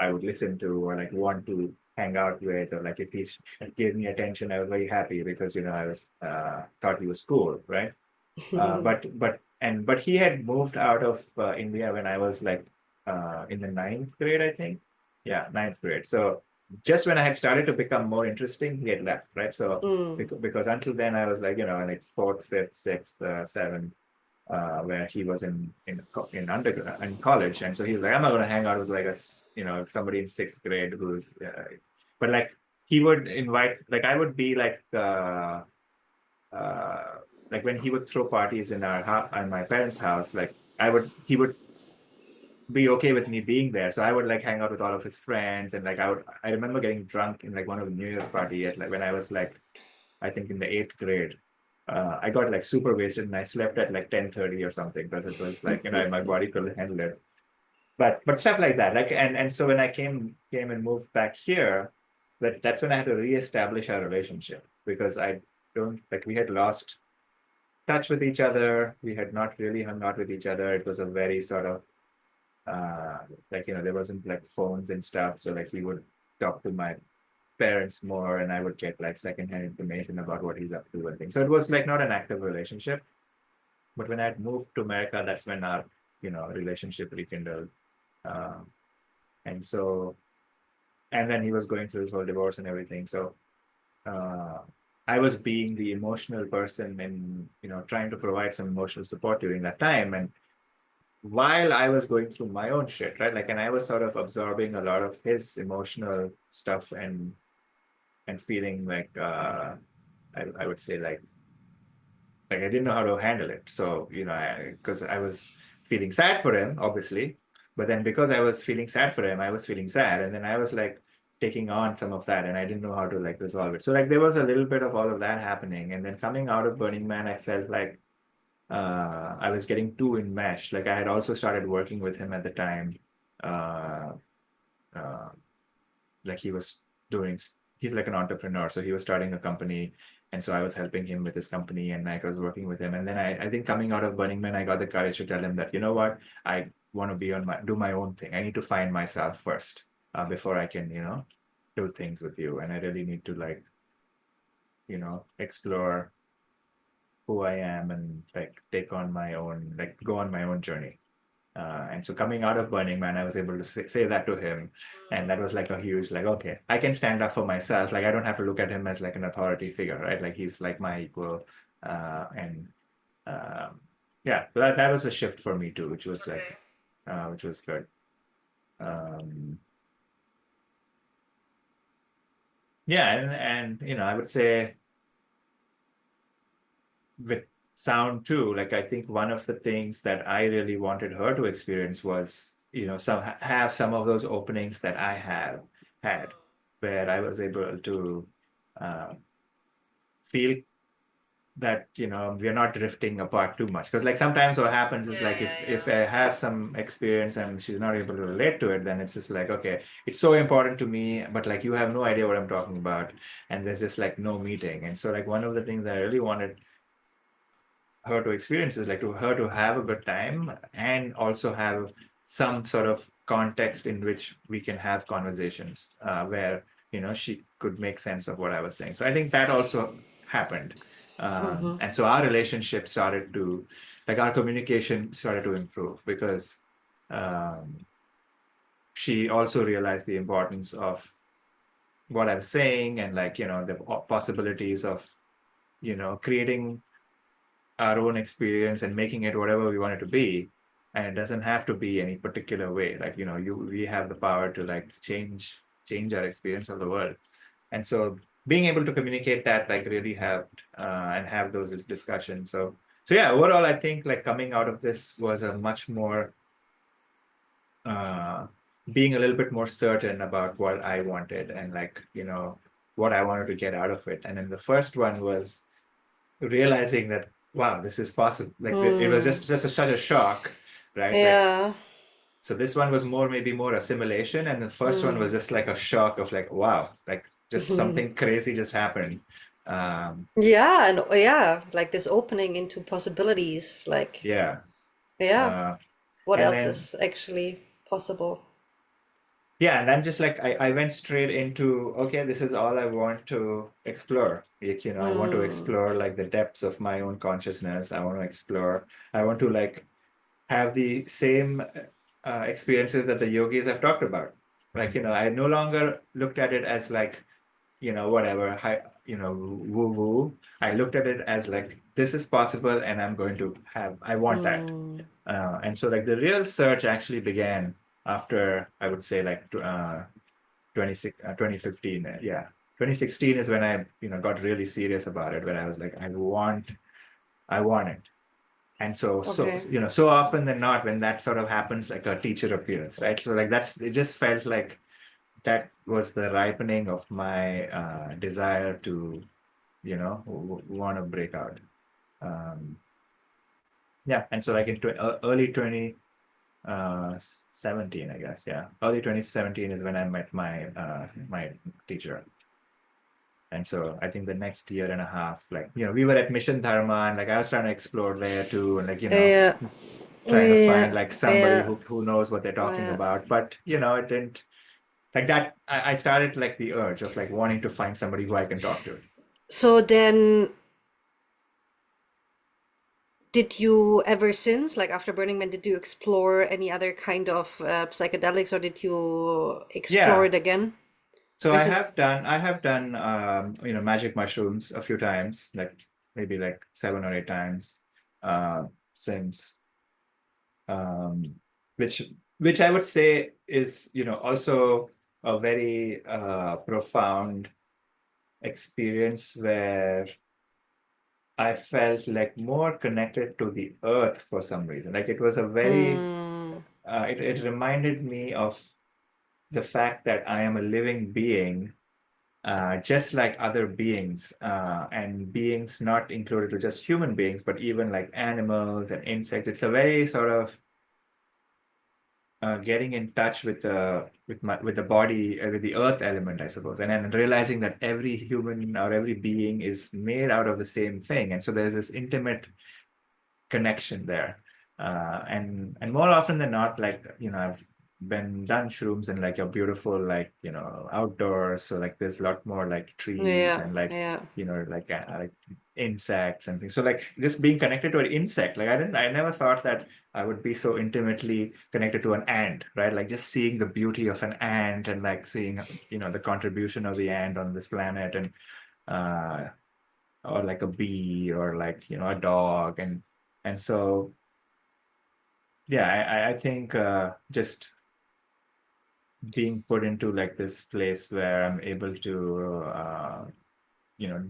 I would listen to or like want to hang out with, or like if he gave me attention, I was very happy because I was thought he was cool, right? But he had moved out of India when I was like in the ninth grade, I think. Yeah, ninth grade. So just when I had started to become more interesting, he had left, right? So Mm. because until then I was like, like fourth, fifth, sixth, seventh, where he was in undergrad in college, and so he was like, I'm not going to hang out with like somebody in sixth grade who's, but like he would invite, like I would be uh, like when he would throw parties in in my parents' house, like he would be okay with me being there. So I would like hang out with all of his friends, and like I remember getting drunk in like one of the New Year's party at like when I was like I think in the eighth grade. I got like super wasted and I slept at like 10:30 or something because it was like my body couldn't handle it. But stuff like that, like and so when I came and moved back here, that's when I had to reestablish our relationship because I don't like we had lost touch with each other. We had not really hung out with each other. It was a very sort of uh there wasn't like phones and stuff. So like we would talk to my parents more and I would get like secondhand information about what he's up to and things. So it was like not an active relationship. But when I had moved to America, that's when our, relationship rekindled. Um, and so and then he was going through his whole divorce and everything. So uh, I was being the emotional person and trying to provide some emotional support during that time. And while I was going through my own shit, right? Like, and I was sort of absorbing a lot of his emotional stuff and feeling like I would say like I didn't know how to handle it. So because I was feeling sad for him, obviously, but then because I was feeling sad for him, I was feeling sad, and then I was like taking on some of that, and I didn't know how to like resolve it. So like there was a little bit of all of that happening, and then coming out of Burning Man, I felt like I was getting too enmeshed. Like I had also started working with him at the time. Uh, uh, like he's like an entrepreneur, so he was starting a company, and so I was helping him with his company, and like I was working with him. And then I think coming out of Burning Man, I got the courage to tell him that, you know what, I want to do my own thing. I need to find myself first before I can do things with you, and I really need to like explore who I am and like take on my own, like go on my own journey. And so coming out of Burning Man, I was able to say that to him. And that was like a huge, like, okay, I can stand up for myself. Like, I don't have to look at him as like an authority figure, right? Like, he's like my equal. And yeah, but that was a shift for me too, which was like, which was good. Um, yeah, and I would say with sound too, like I think one of the things that I really wanted her to experience was have some of those openings that I have had, where I was able to uh, feel that we're not drifting apart too much, because like sometimes what happens is like if I have some experience and she's not able to relate to it, then it's just like, okay, it's so important to me, but like you have no idea what I'm talking about, and there's just like no meeting. And so like one of the things that I really wanted her to experience is like to her to have a good time and also have some sort of context in which we can have conversations where she could make sense of what I was saying. So I think that also happened, Mm-hmm. and so our relationship started to, like, our communication started to improve because um, she also realized the importance of what I was saying, and like the possibilities of creating our own experience and making it whatever we want it to be. And it doesn't have to be any particular way. Like, we have the power to like change our experience of the world. And so being able to communicate that like really helped, and have those discussions. So So yeah, overall, I think like coming out of this was a much more being a little bit more certain about what I wanted and like, what I wanted to get out of it. And then the first one was realizing that, wow, this is possible. Like it was such a shock, right? Like, Yeah. so this one was maybe more assimilation. And the first one was just like a shock of like, wow, like just something crazy just happened. Yeah, and yeah, like this opening into possibilities, like Yeah. yeah, Uh, what and else then is actually possible? yeah, and then just like I went straight into, okay, this is all I want to explore. Like, I want to explore like the depths of my own consciousness. I want to like have the same experiences that the yogis have talked about. Like, I no longer looked at it as like, whatever, woo woo. I looked at it as like, this is possible and I want that. And so like the real search actually began after, I would say like 2015. Yeah. 2016 is when I, got really serious about it, when I was like, I want it. And Okay. so often than not, when that sort of happens, like a teacher appears, right? So like it just felt like that was the ripening of my desire to, want to break out. Um, yeah. And so like in early 2017, I guess. Yeah. Early 2017 is when I met my teacher. And so I think the next year and a half, like, we were at Mission Dharma and like I was trying to explore there too. And like, Yeah, trying to yeah, find like somebody yeah, who knows what they're talking yeah. about. But, it didn't like that. I started like the urge of like wanting to find somebody who I can talk to. So then, did you ever since, like after Burning Man, did you explore any other kind of psychedelics, or did you explore Yeah. it again? So Or is it I have done, magic mushrooms a few times, like maybe like 7 or 8 times, since, um, which I would say is, also a very profound experience where I felt like more connected to the earth for some reason. Like it was a very, it reminded me of the fact that I am a living being, just like other beings, and beings not included to just human beings, but even like animals and insects. It's a very sort of getting in touch with the body, with the earth element, I suppose, and then realizing that every human or every being is made out of the same thing, and so there's this intimate connection there. And more often than not, like, I've been done shrooms in like a beautiful, like, outdoors. So like there's a lot more like trees yeah, and like, yeah. like insects and things. So like just being connected to an insect, like I never thought that I would be so intimately connected to an ant, right? Like just seeing the beauty of an ant and like seeing, the contribution of the ant on this planet, and uh or like a bee or like, a dog. And so yeah, I think just being put into like this place where I'm able to you know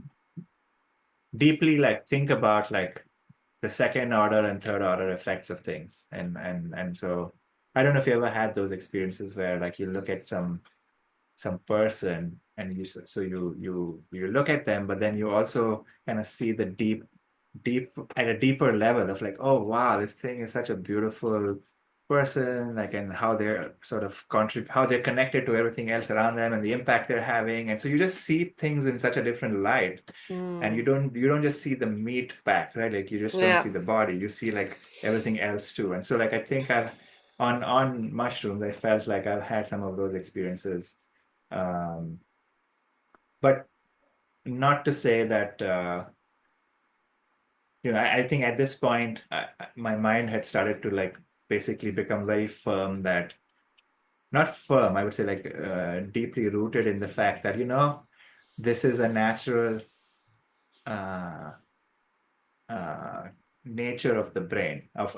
deeply like think about like the second order and third order effects of things. And so I don't know if you ever had those experiences where like you look at some person and you look at them, but then you also kind of see the deep at a deeper level of like, oh wow, this thing is such a beautiful person, like, and how they're sort of contribute, how they're connected to everything else around them and the impact they're having. And so you just see things in such a different light, and you don't just see the meat pack, right? Like you just don't Yeah. see the body, you see like everything else too. And so like I think I've on mushrooms, I felt like I've had some of those experiences. um but not to say that I think at this point, my mind had started to like basically become very firm, that not firm, I would say like deeply rooted in the fact that, this is a natural uh, uh, nature of the brain, of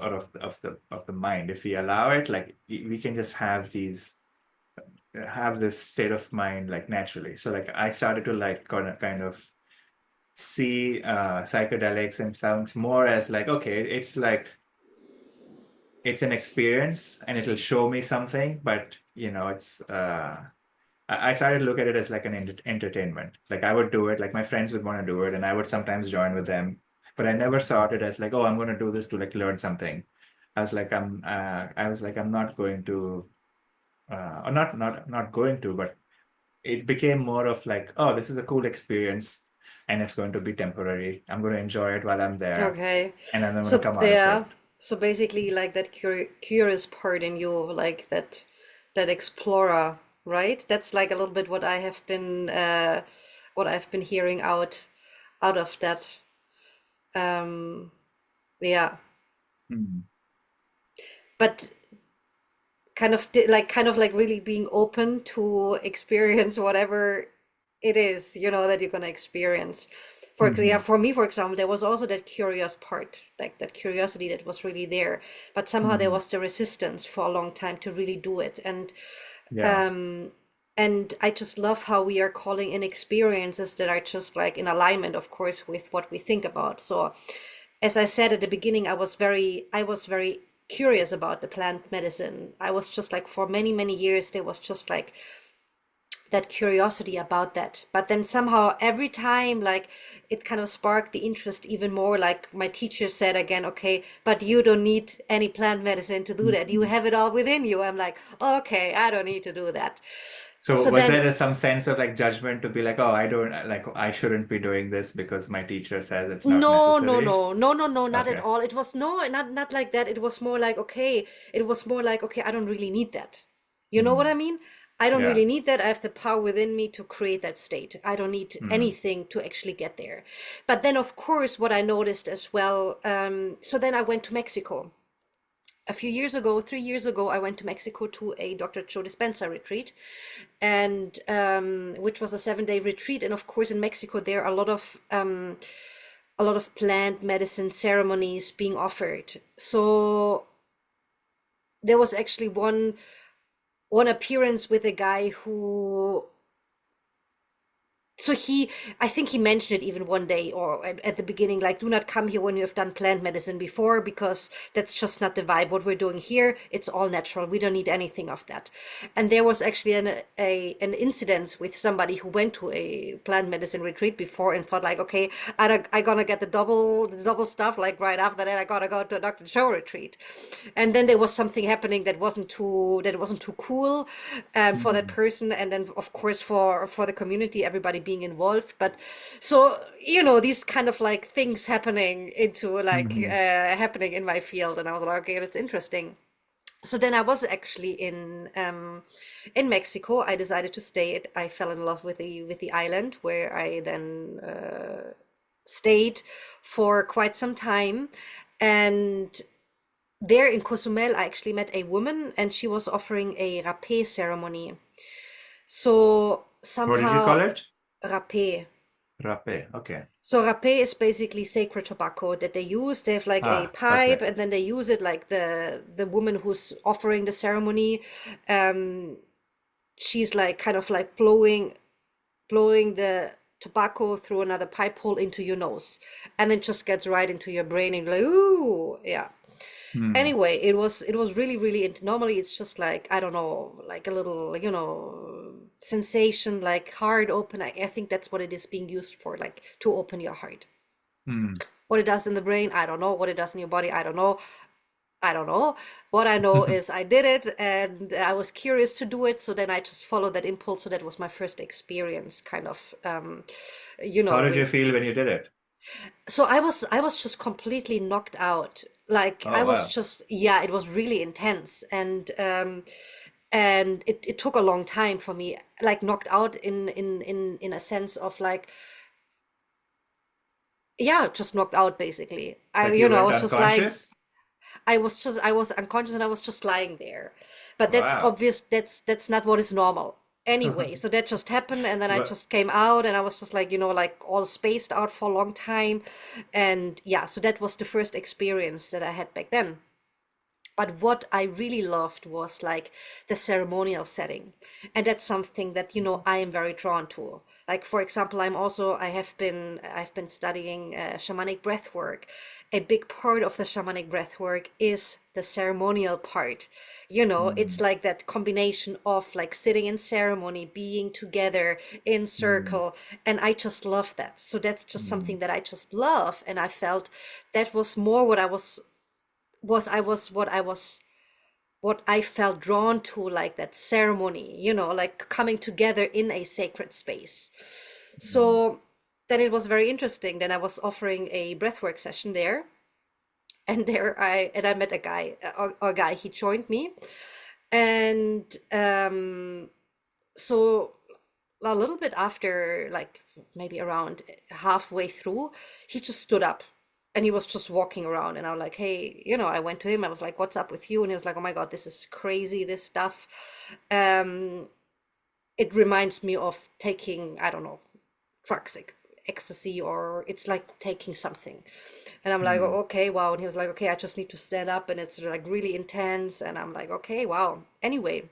the mind. If we allow it, like we can just have this state of mind like naturally. So like I started to like kind of see psychedelics and sounds more as like, okay, it's like it's an experience and it'll show me something, but it's I started to look at it as like an entertainment. Like I would do it, like my friends would want to do it, and I would sometimes join with them. But I never saw it as like, oh, I'm going to do this to like learn something. I was like, I'm not going to, or not going to, but it became more of like, oh, this is a cool experience, and it's going to be temporary. I'm going to enjoy it while I'm there, Okay. and then I'm going to So come out of yeah. it. So basically like that curious part in you, like that explorer, right? That's like a little bit what I've been hearing out of that. Um yeah. Mm. But kind of like really being open to experience whatever it is, that you're gonna experience. Yeah, Mhm. for me, for example, there was also that curious part, like that curiosity that was really there, but somehow there Mhm. was the resistance for a long time to really do it. Yeah. And I just love how we are calling in experiences that are just like in alignment, of course, with what we think about. So as I said at the beginning, I was very curious about the plant medicine. I was just like, for many, many years, there was just like that curiosity about that. But then somehow every time, like, it kind of sparked the interest even more. Like my teacher said again, okay, but you don't need any plant medicine to do that. You Mhm. have it all within you. I'm like, okay, I don't need to do that. So So was then, there some sense of like judgment to be like, oh, I don't like, I shouldn't be doing this because my teacher says it's not no, no, necessary? no, no, no, no, not at Okay. all. It was no, not like that. It was more like, okay, it was more like, okay, I don't really need that. You know what I Mm. mean? I don't Yeah. really need that. I have the power within me to create that state. I don't need Mm. anything to actually get there. But then, of course, what I noticed as well, so then I went to Mexico. A few years ago, 3 years ago, I went to Mexico to a Dr. Joe Dispenza retreat, and which was a 7-day retreat. And of course, in Mexico, there are a lot of plant medicine ceremonies being offered. So there was actually one appearance with a guy who, so I think he mentioned it even one day, or at the beginning, like, do not come here when you have done plant medicine before, because that's just not the vibe. What we're doing here, it's all natural. We don't need anything of that. And there was actually an incident with somebody who went to a plant medicine retreat before and thought like, okay, I gonna get the double stuff, like right after that I gotta go to a Dr. Joe retreat. And then there was something happening that wasn't too cool, for that Mm. person, and then of course for the community, everybody being involved. But so, these kind of like things Mhm. happening in my field, and I was like, okay, that's interesting. So then I was actually in Mexico. I decided to stay. I fell in love with the island, where I then stayed for quite some time. And there in Cozumel, I actually met a woman, and she was offering a rapé ceremony. So What did you call somehow, it? rapé. Rapé. Okay. So rapé is basically sacred tobacco that they use. They have like a Ah, pipe, okay. and then they use it, like the woman who's offering the ceremony. Um, she's like kind of like blowing the tobacco through another pipe hole into your nose, and then just gets right into your brain, and you're like, ooh, yeah. Mm. Anyway, it was really, really normally it's just like, I don't know, like a little, sensation, like heart open. I think that's what it is being used for, like to open your heart. Mm. What it does in the brain, I don't know. What it does in your body, I don't know. I don't know. What I know is I did it, and I was curious to do it, so then I just followed that impulse. So that was my first experience, kind of, How did you with. feel when you did it? So I was just completely knocked out. Like I Oh, was wow. just, yeah, it was really intense. And it took a long time for me, like knocked out in a sense of like, yeah, just knocked out basically. I Like you you know I went was just lying. unconscious? I was unconscious, and I was just lying there. But that's Wow. obvious. That's not what is normal anyway. So that just happened, and then I Well, just came out, and I was just like, like all spaced out for a long time. And yeah, so that was the first experience that I had back then. But what I really loved was like the ceremonial setting. And that's something that, I am very drawn to. Like, for example, I've been studying shamanic breath work. A big part of the shamanic breath work is the ceremonial part. You know, it's Mm, like that combination of like sitting in ceremony, being together in mm, circle, and I just love that. So that's just mm, something that I just love, and I felt that was more what I was what I felt drawn to, like that ceremony, you know, like coming together in a sacred space. mm, So then it was very interesting. Then I was offering a breathwork session there, and I met a guy, or guy. He joined me, and so a little bit after, like maybe around halfway through, he just stood up and he was just walking around. And I was like, hey, you know, I went to him. I was like, what's up with you? And he was like, oh my God, this is crazy, this stuff. Um, it reminds me of taking, I don't know, drugs, ecstasy, or it's like taking something. And I'm like, mm, oh, okay, wow. And he was like, okay, I just need to stand up and it's like really intense. And I'm like, okay, wow. Anyway,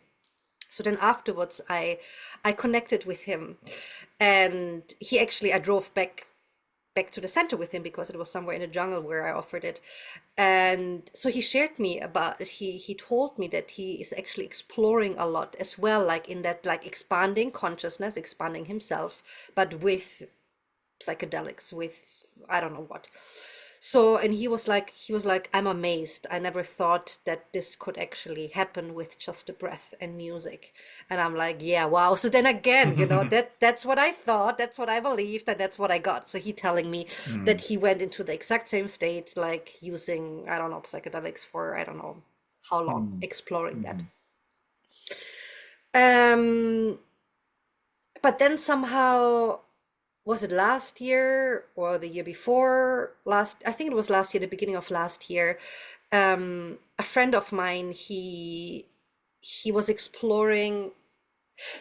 so then afterwards I connected with him, and he actually, I drove back to the center with him because it was somewhere in the jungle where I offered it. And so he shared me about, he told me that he is actually exploring a lot as well, like in that, like expanding consciousness, expanding himself, but with psychedelics, with I don't know what. So, and he was like, I'm amazed. I never thought that this could actually happen with just a breath and music. And I'm like, yeah, wow. So then again, you know, that's what I thought, that's what I believed, and that's what I got. So he telling me that mm, he went into the exact same state, like using, I don't know, psychedelics for I don't know how long, mm, exploring that. mm, Um, but then somehow, was it last year or the year before last? I think it was last year, the beginning of last year. A friend of mine, he was exploring.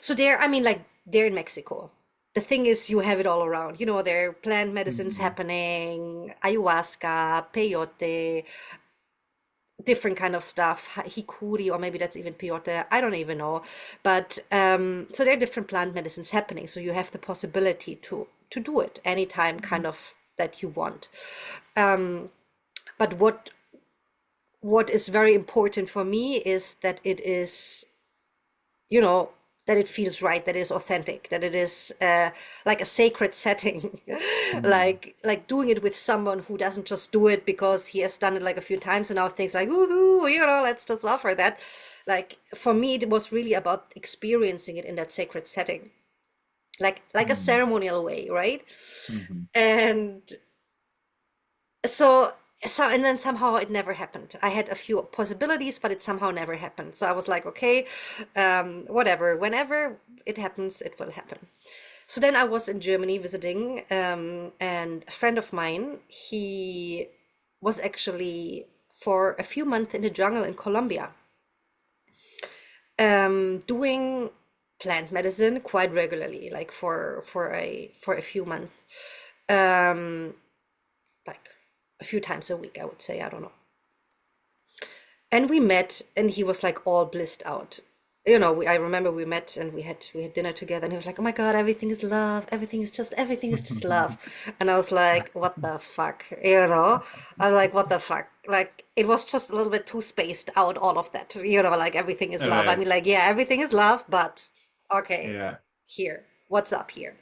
So there, I mean, like they're in Mexico. The thing is, you have it all around. You know, there are plant medicines mm, happening, ayahuasca, peyote, different kind of stuff, hikuri, or maybe that's even peyote. I don't even know. But so there are different plant medicines happening. So you have the possibility to do it anytime, kind mm, of that you want. But what is very important for me is that it is, you know, that it feels right, that it is authentic, that it is like a sacred setting, mm, like doing it with someone who doesn't just do it because he has done it like a few times and now thinks like, woohoo, you know, let's just offer that. Like for me, it was really about experiencing it in that sacred setting, like a mm, ceremonial way, right? mhm, And so and then somehow it never happened. I had a few possibilities, but it somehow never happened. So I was like, okay, whatever, whenever it happens, it will happen. So then I was in Germany visiting, and a friend of mine, he was actually for a few months in the jungle in Colombia, doing plant medicine quite regularly, like for a few months, like a few times a week, I would say. I don't know. And we met, and he was like all blissed out. You know, I remember we met and we had dinner together, and he was like, "Oh my God, everything is love. Everything is just love." And I was like, "What the fuck?" You know, I was like, "What the fuck?" Like it was just a little bit too spaced out, all of that. You know, like everything is love. I right. mean, like, yeah, everything is love, but okay, Yeah. here, what's up here?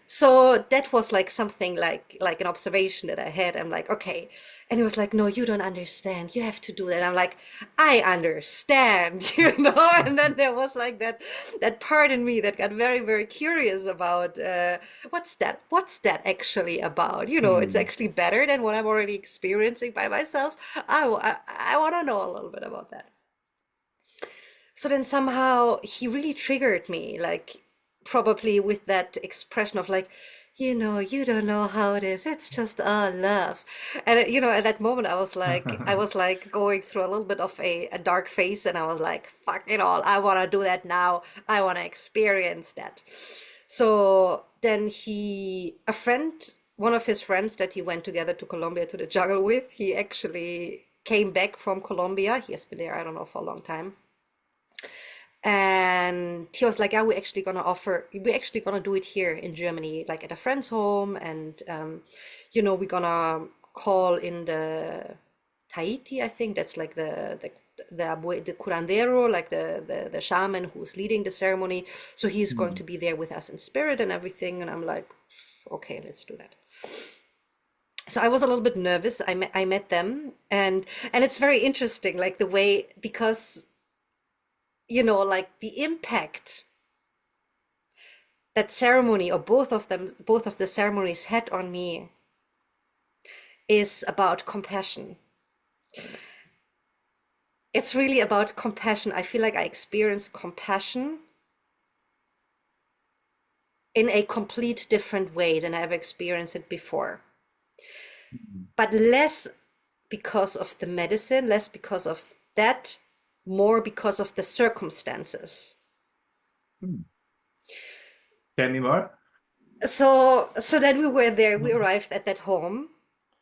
So that was like something, like an observation that I had. I'm like, okay. And he was like, no, you don't understand, you have to do that. I'm like, I understand, you know. And then there was like that part in me that got very, very curious about what's that actually about, you know. It's Mm, actually better than what I'm already experiencing by myself. I want to know a little bit about that. So then somehow he really triggered me, like probably with that expression of like, you know, you don't know how it is. It's just all love. And you know, at that moment I was like going through a little bit of a dark phase, and I was like, fuck it all. I want to do that now. I want to experience that. So then one of his friends that he went together to Colombia to the jungle with, he actually came back from Colombia. He has been there, I don't know, for a long time, And he was like, "Yeah, we're actually gonna do it here in Germany, like at a friend's home, and we're gonna call in the Tahiti, I think that's like the curandero, like the shaman who's leading the ceremony. So he's going to be there with us in spirit and everything." And I'm like, "Okay, let's do that." So I was a little bit nervous. I met them, and it's very interesting, like the way, because like the impact that ceremony, or both of the ceremonies had on me, is about compassion. It's really about compassion. I feel like I experienced compassion in a complete different way than I ever experienced it before. But less because of the medicine, less because of that, more because of the circumstances. Tell me more. So then we were there, we arrived at that home,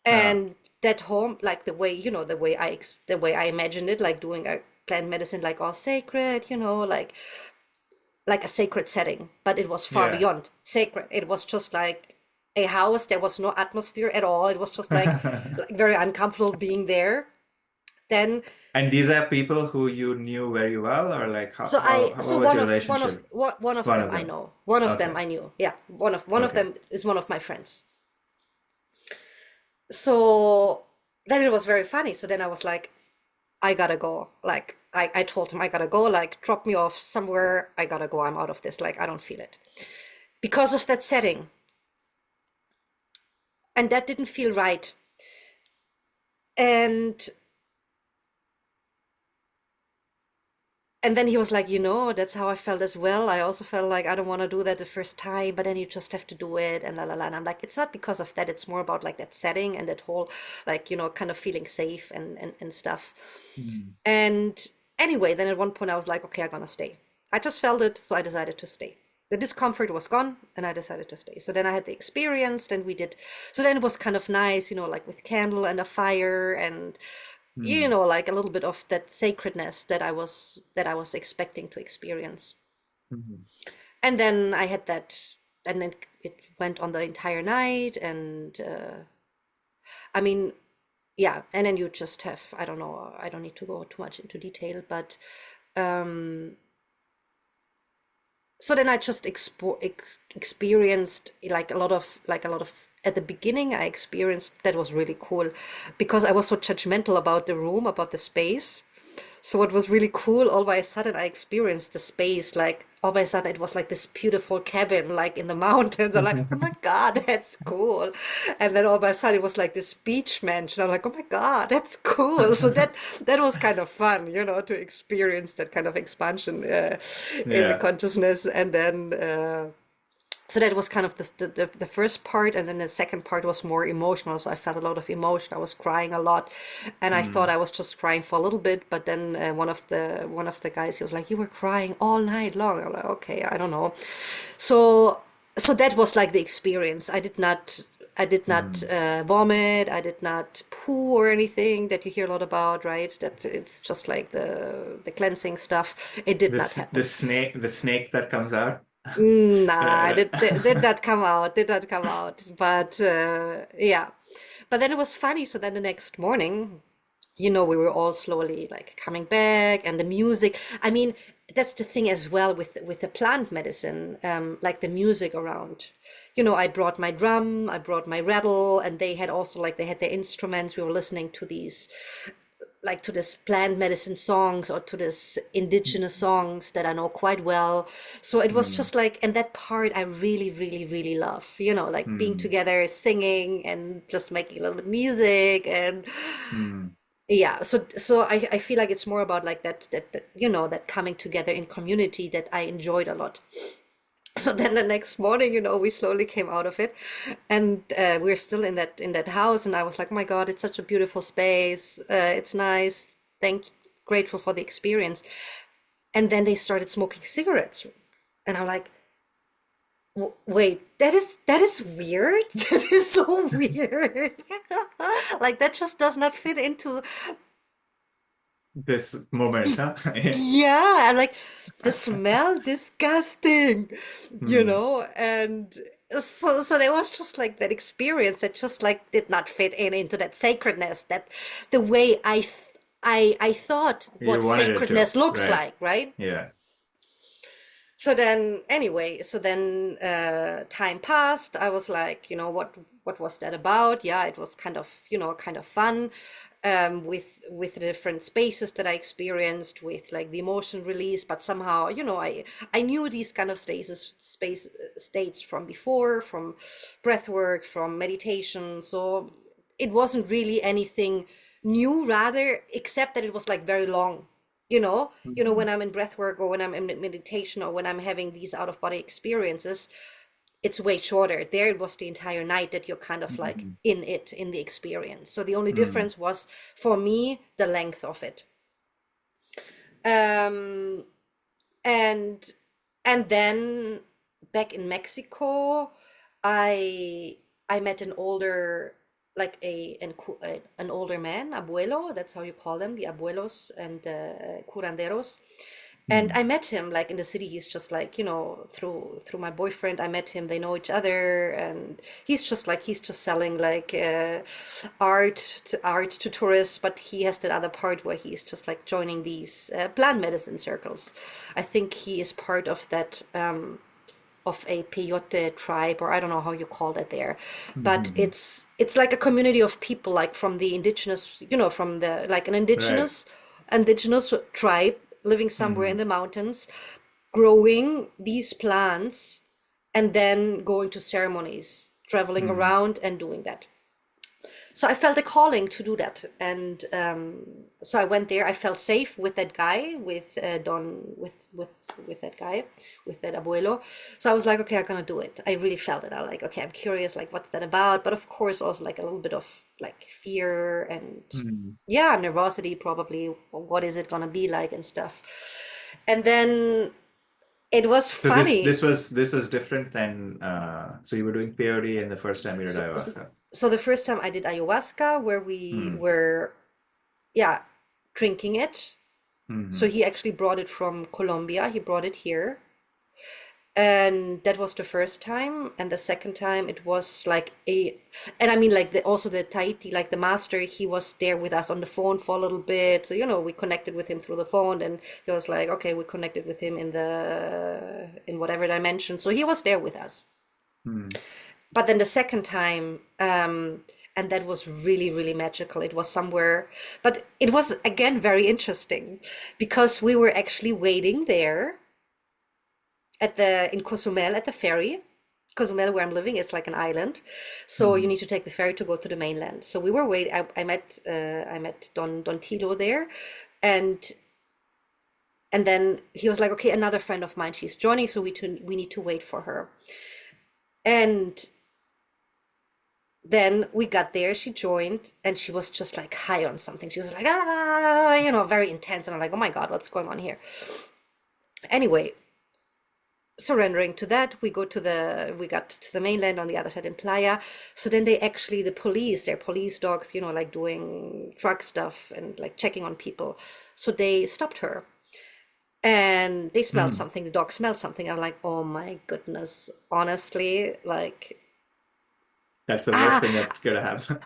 Yeah. and that home, like the way I imagined it, like doing a plant medicine, like all sacred, like a sacred setting, but it was far Yeah. beyond sacred. It was just like a house. There was no atmosphere at all. It was just like very uncomfortable being there. Then, And these are people who you knew very well, or like so I, what so was your relationship? one of One them of I them. know. One of them Okay. I knew. Yeah, one of Okay. them is one of my friends. So then it was very funny. So then I was like, I gotta go. Like I told him I gotta go. Like drop me off somewhere. I gotta go. I'm out of this. Like I don't feel it because of that setting, and that didn't feel right. And and then he was like, that's how I felt as well. I also felt like I don't want to do that the first time, but then you just have to do it, and la la la. And I'm like, it's not because of that. It's more about like that setting and that whole, like, kind of feeling safe and stuff. Mm. And anyway, then at one point I was like, okay, I'm gonna stay. I just felt it, so I decided to stay. The discomfort was gone, and I decided to stay. So then I had the experience, and we did. So then it was kind of nice, like with candle and a fire, and Mm. like a little bit of that sacredness that I was expecting to experience. Mhm. And then I had that, and then it went on the entire night, and I mean, yeah, and then you just have, I don't know, I don't need to go too much into detail, but so then I just experienced like a lot of at the beginning I experienced that was really cool because I was so judgmental about the room, about the space. So what was really cool, all by a sudden I experienced the space, like all by a sudden it was like this beautiful cabin like in the mountains. I'm like, oh my God, that's cool. And then all by a sudden it was like this beach mansion. I'm like, oh my God, that's cool. So that was kind of fun, to experience that kind of expansion in the Yeah. consciousness. And then so that was kind of the first part, and then the second part was more emotional. So I felt a lot of emotion. I was crying a lot, and I thought Mm. I was just crying for a little bit. But then one of the guys, he was like, "You were crying all night long." I'm like, "Okay, I don't know." So so that was like the experience. I did not Mm. vomit. I did not poo or anything that you hear a lot about, right? That it's just like the cleansing stuff. It did not happen. The snake that comes out. Nah, did not come out, did not come out. But yeah. But then it was funny. So then the next morning, we were all slowly like coming back, and the music. I mean, that's the thing as well with the plant medicine, like the music around. I brought my drum, I brought my rattle, and they had their instruments. We were listening to these, like to this plant medicine songs, or to this indigenous songs that I know quite well. So it was Mm. just like, and that part I really, really, really love, like being Mm. together, singing, and just making a little bit of music. And Mm. yeah, so I feel like it's more about like that coming together in community that I enjoyed a lot. So then the next morning, we slowly came out of it, and we're still in that house, and I was like, oh my God, it's such a beautiful space. It's nice. Grateful for the experience. And then they started smoking cigarettes, and I'm like, Wait, that is weird. That is so weird. Like that just does not fit into this moment, huh? Yeah, and like the smell, disgusting, Hmm. and so there was just like that experience that just like did not fit in into that sacredness, that the way I thought You what wanted it to, sacredness looks right? like, right? Yeah. So then anyway, time passed. I was like, what was that about? Yeah, it was kind of, kind of fun, with the different spaces that I experienced, with like the emotion release. But somehow, I knew these kind of states from before, from breath work, from meditation. So it wasn't really anything new, rather, except that it was like very long. Mhm. When I'm in breath work, or when I'm in meditation, or when I'm having these out of body experiences, it's way shorter. There it was the entire night that you're kind of like Mhm. in the experience. So the only Mm. difference was for me the length of it. Um, and and then back in Mexico, I I met an older, like an older man, abuelo. That's how you call them, the abuelos and the curanderos. And Mm. I met him like in the city. He's just like, through my boyfriend, I met him. They know each other, and he's just selling like art to tourists. But he has that other part where he's just like joining these plant medicine circles. I think he is part of that, of a peyote tribe, or I don't know how you call that there, but Mhm. it's like a community of people, like from the indigenous, from the like an Right. indigenous tribe living somewhere in Mhm. the mountains, growing these plants, and then going to ceremonies, traveling Mm. around and doing that. So I felt a calling to do that, and so I went there. I felt safe with that guy, with Don, with that guy, with that abuelo. So I was like, okay, I'm gonna do it. I really felt it. I was like, okay, I'm curious, like, what's that about? But of course, also like a little bit of like fear and, Mm. yeah, nervosity, probably. What is it gonna be like and stuff? And then it was So funny. this was different than so you were doing peyote and the first time you did So, so ayahuasca. so the first time I did ayahuasca, where we Mm. were, yeah, drinking it. So Mhm. he actually brought it from Colombia. He brought it here. And that was the first time. And the second time it was like and I mean, like also the Tahiti, like the master, he was there with us on the phone for a little bit. So, we connected with him through the phone, and he was like, okay, we connected with him in whatever dimension. So he was there with us. Mm. But then the second time, and that was really, really magical. It was somewhere, but it was again very interesting, because we were actually waiting there in Cozumel at the ferry. Cozumel, where I'm living, is like an island, so you Mhm. need to take the ferry to go to the mainland. So we were waiting. I met Don Tilo there, and then he was like, okay, another friend of mine, she's joining, so we need to wait for her. And then we got there, she joined, and she was just like high on something. She was like, very intense. And I'm like, oh my God, what's going on here? Anyway, surrendering to that, we got to the mainland on the other side in Playa. So then the police, their police dogs, like doing drug stuff and like checking on people. So they stopped her, and they smelled Mm. something. The dog smelled something. I'm like, oh my goodness, honestly, like, That's the worst ah, thing that could happen.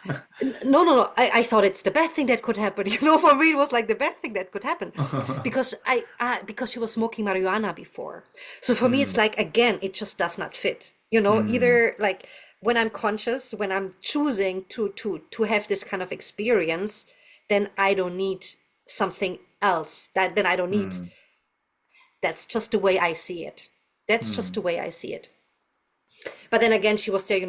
no, no, no. I thought it's the best thing that could happen. For me, it was like the best thing that could happen, because because she was smoking marijuana before. So for me, it's Mm. like, again, it just does not fit. Mm. Either like when I'm conscious, when I'm choosing to have this kind of experience, then I don't need something else. Then I don't need. Mm. That's just the way I see it. That's just Mm. the way I see it. But then again, she was there,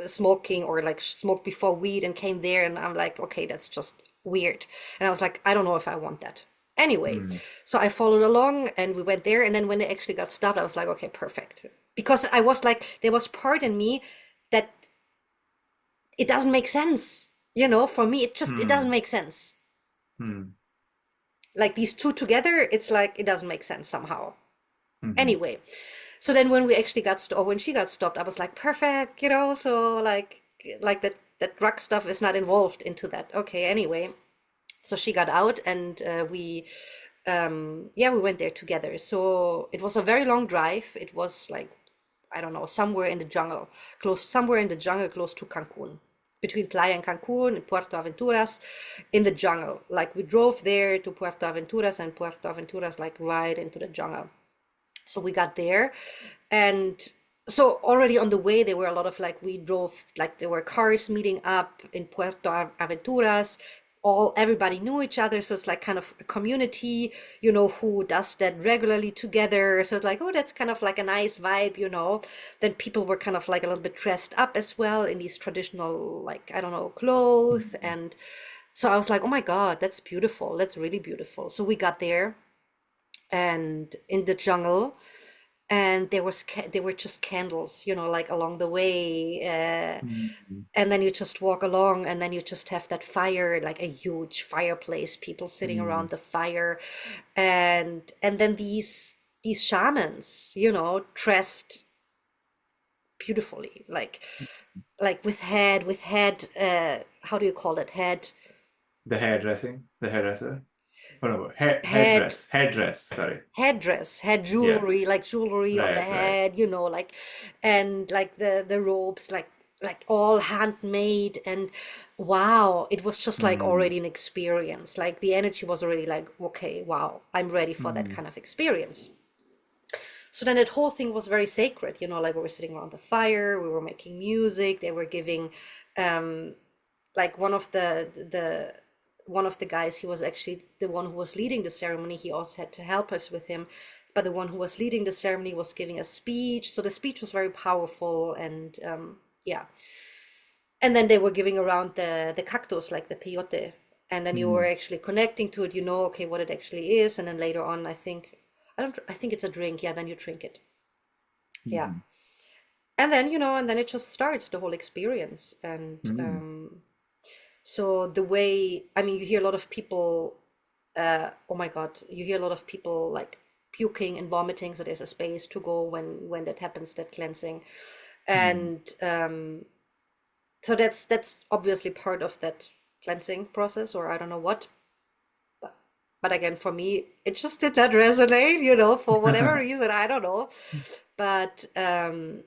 smoking, or like smoked before weed and came there, and I'm like, okay, that's just weird. And I was like, I don't know if I want that. Anyway, Mm. so I followed along, and we went there. And then when they actually got stopped, I was like, okay, perfect. Because I was like, there was part in me that it doesn't make sense. For me, it doesn't Mm. make sense. Mm. Like these two together, it's like it doesn't make sense somehow. Mhm. Anyway, so then when we actually or when she got stopped, I was like, perfect, so like that drug stuff is not involved into that. Okay, anyway. So she got out, and we went there together. So it was a very long drive. It was like, I don't know, somewhere in the jungle, close to Cancun, between Playa and Cancun and Puerto Aventuras, in the jungle. Like we drove there to Puerto Aventuras, and Puerto Aventuras like right into the jungle. So we got there, and so already on the way there were a lot of, like, we drove, like there were cars meeting up in Puerto Aventuras. Everybody knew each other, so it's like kind of a community, who does that regularly together. So it's like, oh, that's kind of like a nice vibe. Then people were kind of like a little bit dressed up as well in these traditional, like, I don't know, clothes. And so I was like, oh my God, that's beautiful. That's really beautiful. So we got there, and in the jungle, and there were just candles, like along the way, Mm. and then you just walk along, and then you just have that fire, like a huge fireplace, people sitting Mm. around the fire, and then these shamans, dressed beautifully, like with head, how do you call it, The hairdresser. Oh no, head headdress. Sorry. headdress, head Yeah. jewelry, like jewelry on the Right. Right. head, like, and like the robes, like all handmade. And wow, it was just like Mm. already an experience. Like the energy was already like, okay, wow, I'm ready for that Mm. kind of experience. So then that whole thing was very sacred, like we were sitting around the fire, we were making music, they were giving, like one of the guys, he was actually the one who was leading the ceremony. He also had to help us with him, but the one who was leading the ceremony was giving a speech. So the speech was very powerful, and yeah. And then they were giving around the cactus, like the peyote, and then you were Mm. actually connecting to it. Okay, what it actually is, and then later on, I think it's a drink. Yeah, then you drink it. Yeah, Mm. and then and then it just starts the whole experience. And Mm. so the way, I mean, you hear a lot of people, oh my God, you hear a lot of people like puking and vomiting. So there's a space to go when that happens, that cleansing. Mm. And so that's obviously part of that cleansing process, or I don't know what. But again, for me, it just did not resonate, for whatever reason, I don't know. But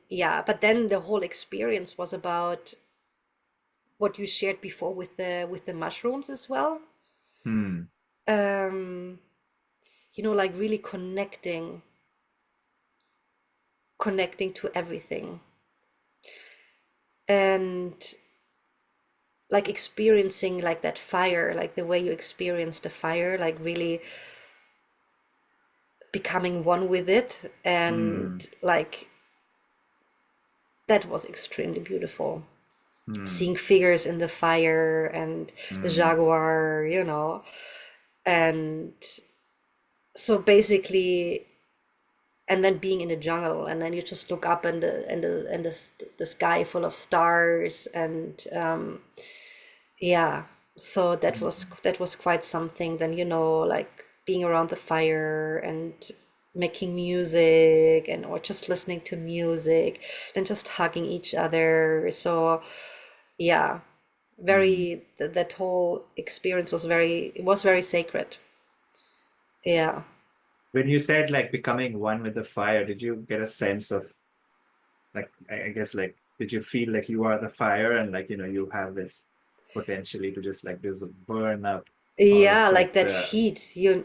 yeah, but then the whole experience was about what you shared before with the mushrooms as well. Mm. Um, like really connecting to everything, and like experiencing like that fire, like the way you experience the fire, like really becoming one with it. Mm. And like that was extremely beautiful, Mm. seeing figures in the fire, and the Mm. jaguar, and so basically, and then being in the jungle, and then you just look up, and the sky full of stars. And yeah, so that was quite something. Then, like being around the fire and making music, and or just listening to music, then just hugging each other. So yeah, Mm. that whole experience was very sacred. Yeah. When you said like becoming one with the fire, did you get a sense of like I guess like did you feel like you are the fire and like you have this potentially to just like just burn up all of Yeah, like like that heat, yeah,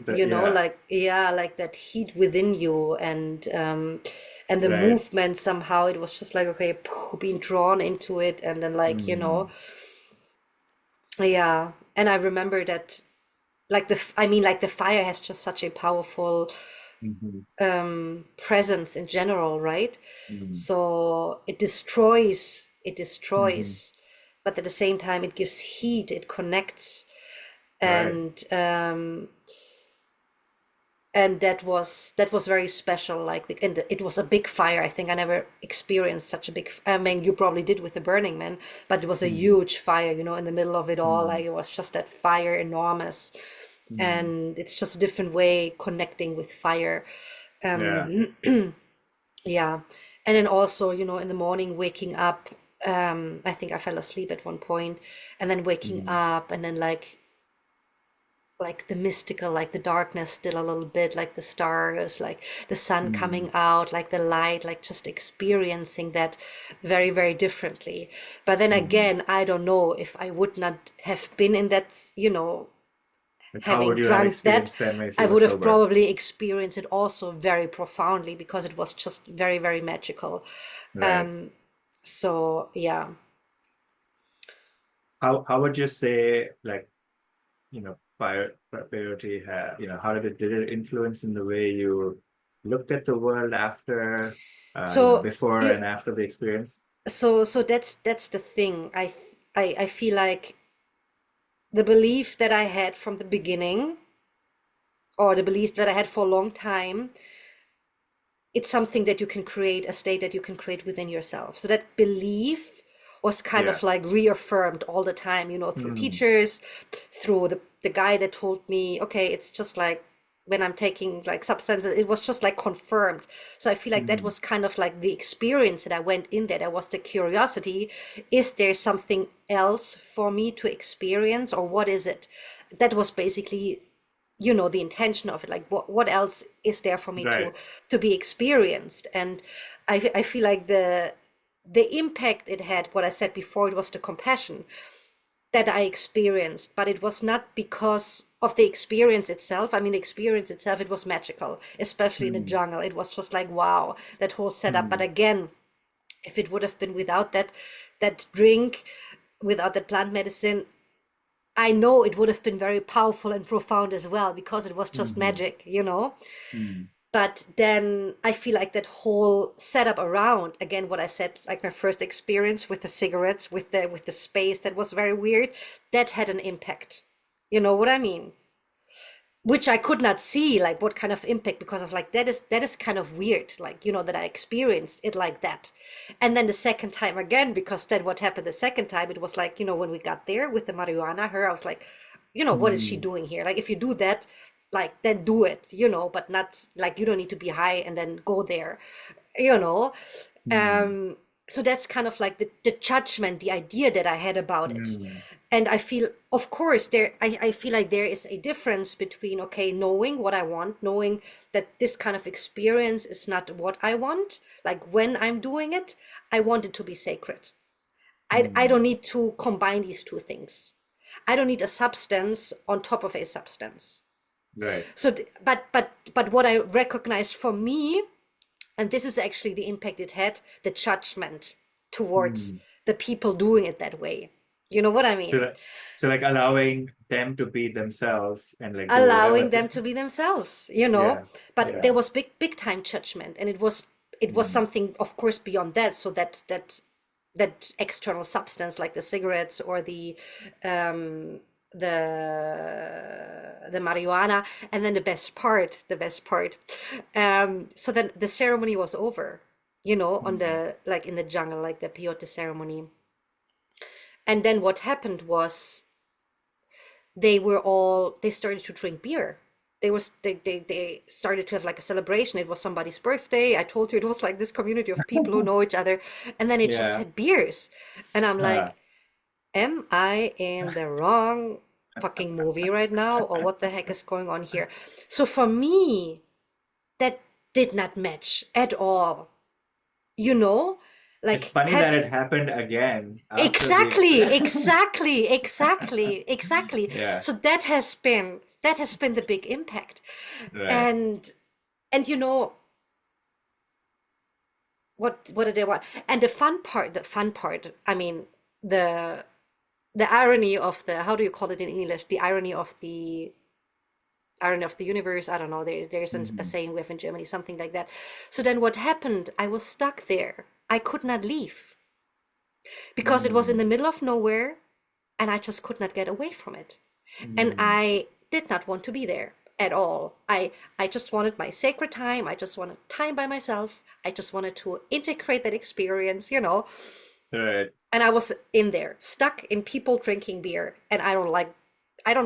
like, yeah, like that heat within you. And the right. movement, somehow it was just like, okay, being drawn into it. And then, like, Mm. yeah. And I remember that, like, I mean, like, the fire has just such a powerful Mhm. presence in general, right? Mm. So it Mhm. destroys, but at the same time it gives heat, it connects. Right. And that was very special. Like, and it was a big fire. I think I never experienced such a big I mean, you probably did with the Burning Man, but it was a Mm. huge fire, in the middle of it all. Mm. Like, it was just that fire, enormous. Mm. And it's just a different way connecting with fire. Yeah. Yeah. And then also, in the morning, waking up, I think I fell asleep at one point, and then waking Mm. up, and then, like, like the mystical, like the darkness still a little bit, like the stars, like the sun Mm. coming out, like the light, like just experiencing that very, very differently. But then Mm. again, I don't know if I would not have been in that, Like how having would you have drunk that, experienced them if I you were would have sober? probably experienced it also very profoundly because it was just very, very magical. Right. So yeah. How would you say, like, priority how did it influence in the way you looked at the world after, So before you, and after the experience? so that's the thing. I feel like the belief that I had from the beginning, or the belief that I had for a long time, it's something that you can create, a state that you can create within yourself. So that belief was kind Yeah. of like reaffirmed all the time, through Mm. teachers, through the guy that told me, okay, it's just like when I'm taking like substances, it was just like confirmed. So I feel like that Mm. was kind of like the experience that I went in there. That was the curiosity. Is there something else for me to experience, or what is it? That was basically the intention of it, like what else is there for me to Right. be experienced. And I feel like the impact it had, what I said before, it was the compassion that I experienced, but it was not because of the experience itself. I mean, the experience itself, it was magical, especially in the Mm. jungle. It was just like, wow, that whole setup. But Mm. again, if it would have been without that drink, without that plant medicine, I know it would have been very powerful and profound as well, because it was just Mm. magic. Mm. But then I feel like that whole setup around, again, what I said, like my first experience with the cigarettes, with the space that was very weird, that had an impact. You know what I mean? Which I could not see, like what kind of impact, because I was like, that is kind of weird, like, that I experienced it like that. And then the second time again, because then what happened the second time, it was like, when we got there with the marijuana, I was like, what is she Mm. doing here? Like, if you do that, like, then do it, but not like, you don't need to be high and then go there, you know. Mm. So that's kind of like the judgment, the idea that I had about it. Mm. And I feel, of course, I feel like there is a difference between, okay, knowing what I want, knowing that this kind of experience is not what I want. Like when I'm doing it, I want it to be sacred. I Mm. don't need to combine these two things. I don't need a substance on top of a substance. Right. So, but what I recognize for me, and this is actually the impact it had, the judgment towards Mm. the people doing it that way. You know what I So, mean? so like allowing them to be themselves and like do Allowing whatever. them to be themselves. Yeah. But there Yeah. was big time judgment, and it was Mm. something, of course, beyond that. So that external substance, like the cigarettes or um the marijuana. And then the best part, so then the ceremony was over, on Mm. the, like, in the jungle, like the peyote ceremony. And then what happened was, they started to drink beer. They started to have like a celebration. It was somebody's birthday. I told you, it was like this community of people who know each other. And then it just Yeah. had beers. And I'm Huh. like, am I in the wrong fucking movie right now, or what the heck is going on here? So for me, that did not match at all, you know It's like funny that have it happened again after the exactly, experience. exactly, exactly, exactly. Yeah. So that has been the big impact. Right. And what did they want? And the fun part, I mean, the the irony of the, how do you call it in English, the irony of the universe, I don't know, there's a Mhm. saying we have in Germany, something like that. So then what happened, I was stuck there. I could not leave because it was in the Mm. middle of nowhere, and I just could not get away from it. And Mm. I did not want to be there at all. I just wanted my sacred time. I just wanted time by myself. I just wanted to integrate that experience. Right. And I was in there, stuck in people drinking beer, and I don't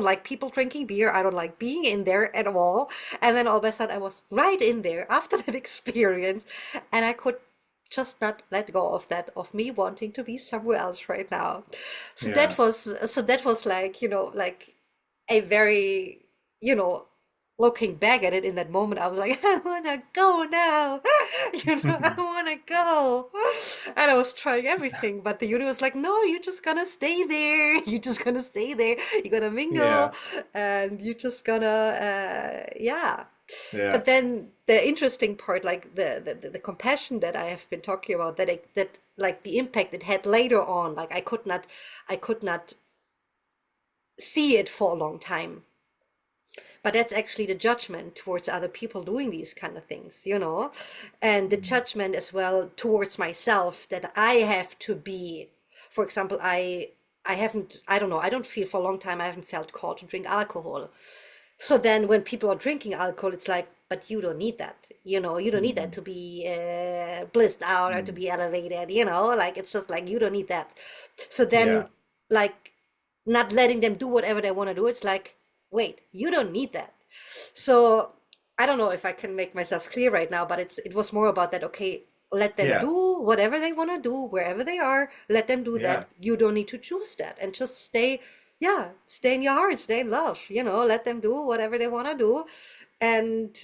like people drinking beer. I don't like being in there at all. And then all of a sudden I was right in there after that experience, and I could just not let go of that, of me wanting to be somewhere else right now. So Yeah. that was like, like a very you know, looking back at it in that moment, I was like, I want to go now. I want to go. And I was trying everything, but the universe was like, no, you're just gonna stay there. You're just gonna stay there. You're gonna mingle Yeah. and you're just gonna, yeah. Yeah. But then the interesting part, like the compassion that I have been talking about, that like the impact it had later on, like I could not see it for a long time. But that's actually the judgment towards other people doing these kind of things, and the Mm. judgment as well towards myself that I have to be. For example, I haven't, I don't know, I don't feel for a long time I haven't felt called to drink alcohol. So then when people are drinking alcohol, it's like, but you don't need that. You don't need that Mm. to be blissed out or to Mm. be elevated, like it's just like you don't need that. So then, Yeah. like, not letting them do whatever they want to do, it's like, wait, you don't need that. So I don't know if I can make myself clear right now, but it was more about that, okay, let them Yeah. do whatever they want to do, wherever they are, let them do Yeah. that. You don't need to choose that and just stay, yeah, stay in your heart, stay in love, let them do whatever they want to do. And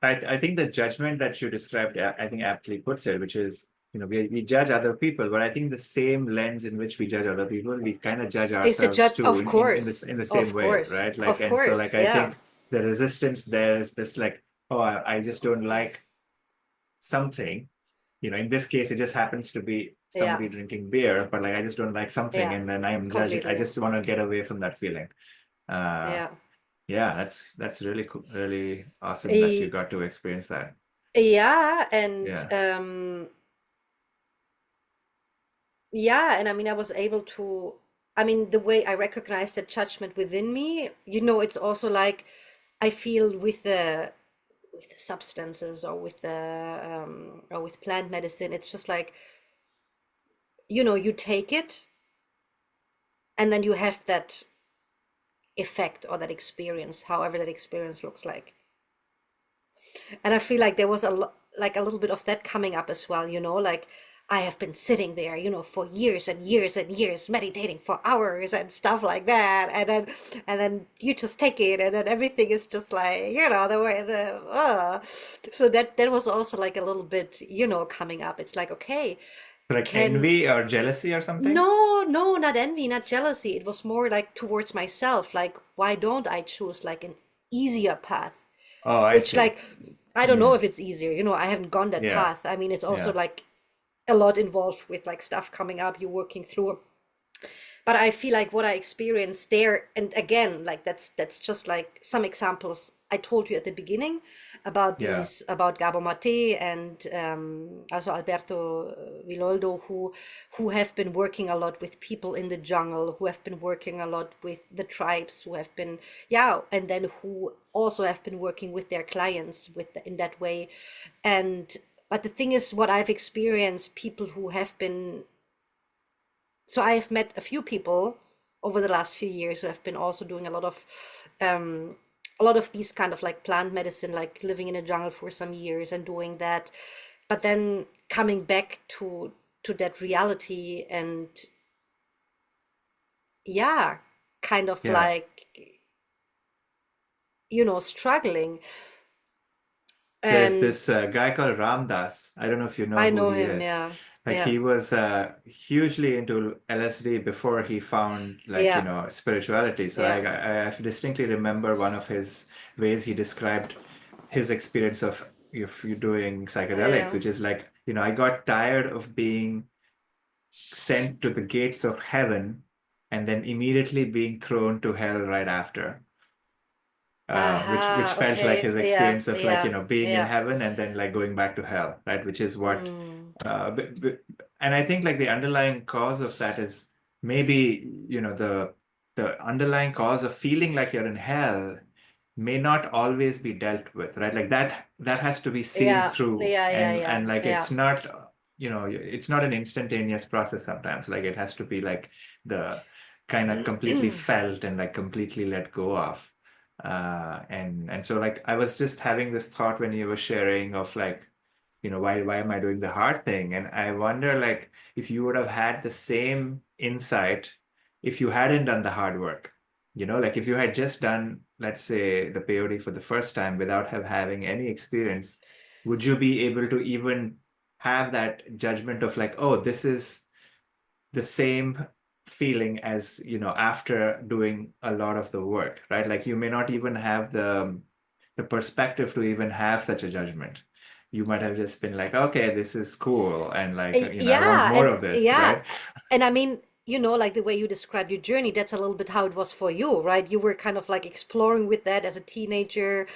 I think the judgment that you described, I think aptly puts it, which is, we judge other people, but I think the same lens in which we judge other people, we kind of judge it's a ourselves judge, too in this in the same of way, course, right? Like, of and so like course, I yeah, think the resistance there is this like, oh, I just don't like something. In this case, it just happens to be yeah, somebody drinking beer, but like I just don't like something, yeah, and then I am judging. I completely, just want to get away from that feeling. Uh, yeah. yeah, that's really cool, really awesome that you E- got to experience that. yeah, and Yeah. yeah, and I mean, I was able to, I mean, the way I recognize the judgment within me, it's also like I feel with the substances or with the or with plant medicine, it's just like, you take it and then you have that effect or that experience, however that experience looks like. And I feel like there was like a little bit of that coming up as well, like I have been sitting there, for years and years and years, meditating for hours and stuff like that, and then you just take it, and then everything is just like, the way so that was also like a little bit, coming up. It's like, okay, Like can envy or jealousy or something? no, no, not envy, not jealousy. It was more like towards myself, like why don't I choose like an easier path? Oh, I Which, see. like, I don't know Mm. if it's easier, I haven't gone that Yeah. path. I mean, it's also Yeah. like a lot involved with like stuff coming up, you're working through. But I feel like what I experienced there, and again, like that's just like some examples I told you at the beginning about Yeah. about Gabo Mate and also Alberto Villoldo, who have been working a lot with people in the jungle, who have been working a lot with the tribes, who have been, yeah, and then who also have been working with their clients in that way. And but the thing is, what I've experienced, people who have been, so I have met a few people over the last few years who have been also doing um, a lot of these kind of like plant medicine, like living in a jungle for some years and doing that, but then coming back to that reality and, yeah, kind of Yeah. like, struggling. There's And this guy called Ram Dass. I don't know if you know I who know he him, is. yeah, Like yeah, he was hugely into LSD before he found like, yeah, spirituality. So yeah, I distinctly remember one of his ways he described his experience of if you doing psychedelics, yeah. which is like, I got tired of being sent to the gates of heaven and then immediately being thrown to hell right after. Which Aha, felt like okay, his yeah, experience of like yeah, being in yeah. heaven and then like going back to hell, right? Which is what, Mm, and I think like the underlying cause of that is maybe the underlying cause of feeling like you're in hell may not always be dealt with, right? Like that has to be seen yeah, through, yeah, yeah, yeah, and like yeah. it's not an instantaneous process sometimes. Like it has to be like the kind of completely felt and like completely let go of. And so like I was just having this thought when you were sharing of like, why am I doing the hard thing? And I wonder like if you would have had the same insight if you hadn't done the hard work. Like if you had just done, let's say, the peyote for the first time without having any experience, would you be able to even have that judgment of like, oh, this is the same feeling as, after doing a lot of the work, right? Like you may not even have the perspective to even have such a judgment. You might have just been like, okay, this is cool, and like, I want Yeah, more and of this, yeah, right? and I mean, like the way you described your journey, that's a little bit how it was for you, right? You were kind of like exploring with that as a teenager,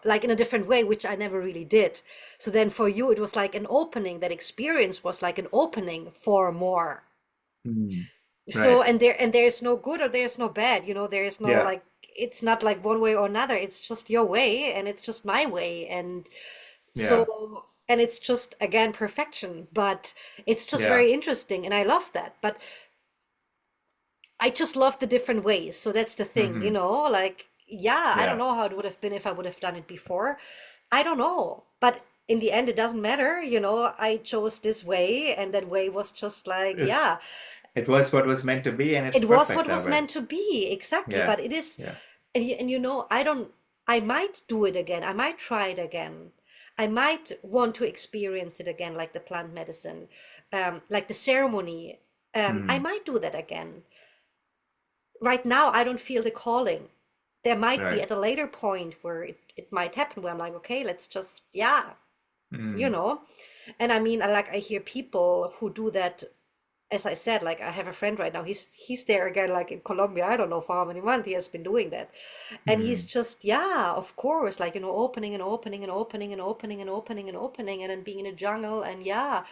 like in a different way, which I never really did. So then for you, it was like an opening. That experience was like an opening for more. Mm, So right. and there's no good or there's no bad, there is no Yeah. like, it's not like one way or another. It's just your way and it's just my way. And Yeah. so, and it's just again perfection, but it's just Yeah. very interesting and I love that. But I just love the different ways. So that's the thing, Hmm. like, yeah, I don't Yeah. know how it would have been if I would have done it before. I don't know. But in the end, it doesn't matter, I chose this way and that way was just like, It's, yeah, it was what was meant to be, and it's it was perfect what that was way. meant to be, exactly. Yeah. But it is, Yeah. and I don't, I might do it again. I might try it again. I might want to experience it again, like the plant medicine, like the ceremony. I Hmm. might do that again. Right now, I don't feel the calling. There might be Right. at a later point where it might happen where I'm like, okay, let's just, yeah, you Hmm. know. And I mean, I hear people who do that. As I said, like I have a friend right now. He's there again, like in Colombia. I don't know for how many months he has been doing that, and he's Hmm. just, yeah, of course, like opening and opening and opening and opening and opening and opening, and then being in a jungle, and yeah.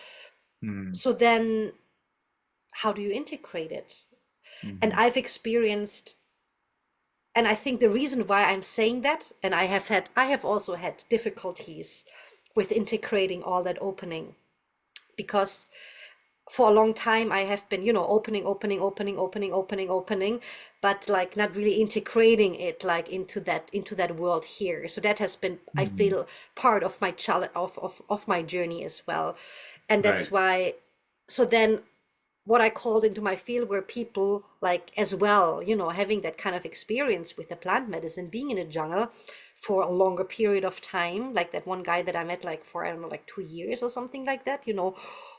Hmm. So then, how do you integrate it? And Hmm. I've experienced, and I think the reason why I'm saying that, and I have also had difficulties with integrating all that opening, because for a long time I have been, opening, opening, opening, opening, opening, opening, but like not really integrating it like into that world here. So that has been, I Hmm. feel, part of my challenge of my journey as well. And that's Right. why, so then what I called into my field were people like as well, having that kind of experience with the plant medicine, being in a jungle for a longer period of time, like that one guy that I met like for, I don't know, like 2 years or something like that,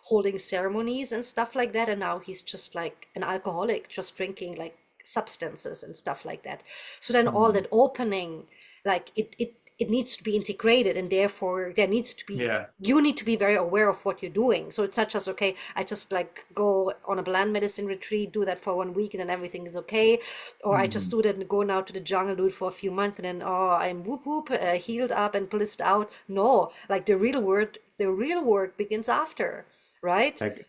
holding ceremonies and stuff like that. And now he's just like an alcoholic, just drinking like substances and stuff like that. So then all Hmm. that opening, like it needs to be integrated, and therefore there needs to be, Yeah. you need to be very aware of what you're doing. So it's not just, okay, I just like go on a plant medicine retreat, do that for 1 week, and then everything is okay. Or I just Hmm. do that and go now to the jungle, do it for a few months, and then, oh, I'm whoop whoop, healed up and blissed out. No, like the real work begins after, right? Like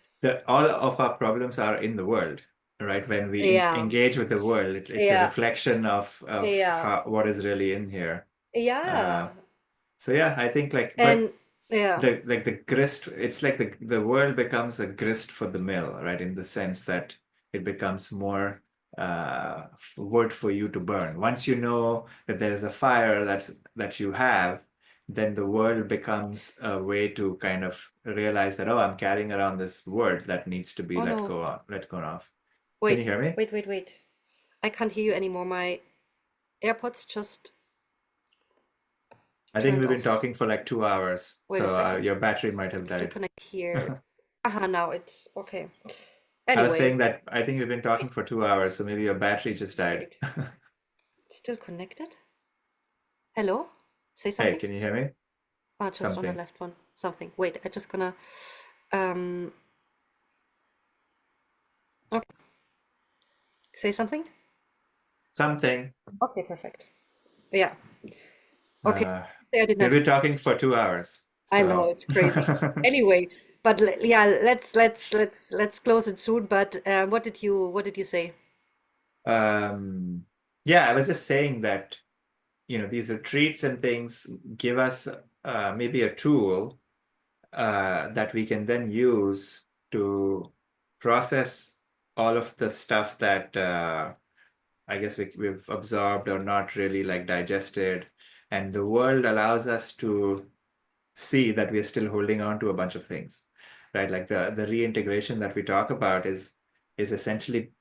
all of our problems are in the world, right? When we Yeah, engage with the world, it's a yeah, reflection of yeah, what is really in here. Uh, yeah, so yeah, I think like, but and yeah. the grist, it's like the world becomes a grist for the mill, right? In the sense that it becomes more wood for you to burn. Once you know that there's a fire that you have, then the world becomes a way to kind of realize that, oh, I'm carrying around this wood that needs to be Oh no, let go of. Can you wait, hear me? wait, wait, wait. I can't hear you anymore. My AirPods just I think turned we've been off. talking for like 2 hours, Wait a so second. your battery might have It's still died. connected here. Aha, now it's okay. I was Anyway, saying that I think we've been talking wait, for 2 hours, so maybe your battery just died. wait. It's still connected? Hello? Say Hey, something? can you hear me? Oh, just on the Something. left one. Something. Wait, I just gonna um okay. Say something? Something. Okay, perfect. Yeah. Okay. Uh, Say I did we've not. been talking for 2 hours, I know so it's crazy. Anyway, but yeah, let's close it soon. But what did you say? um, yeah, I was just saying that these retreats and things give us maybe a tool that we can then use to process all of the stuff that I guess we've absorbed or not really like digested. And the world allows us to see that we're still holding on to a bunch of things, right? Like the reintegration that we talk about is essentially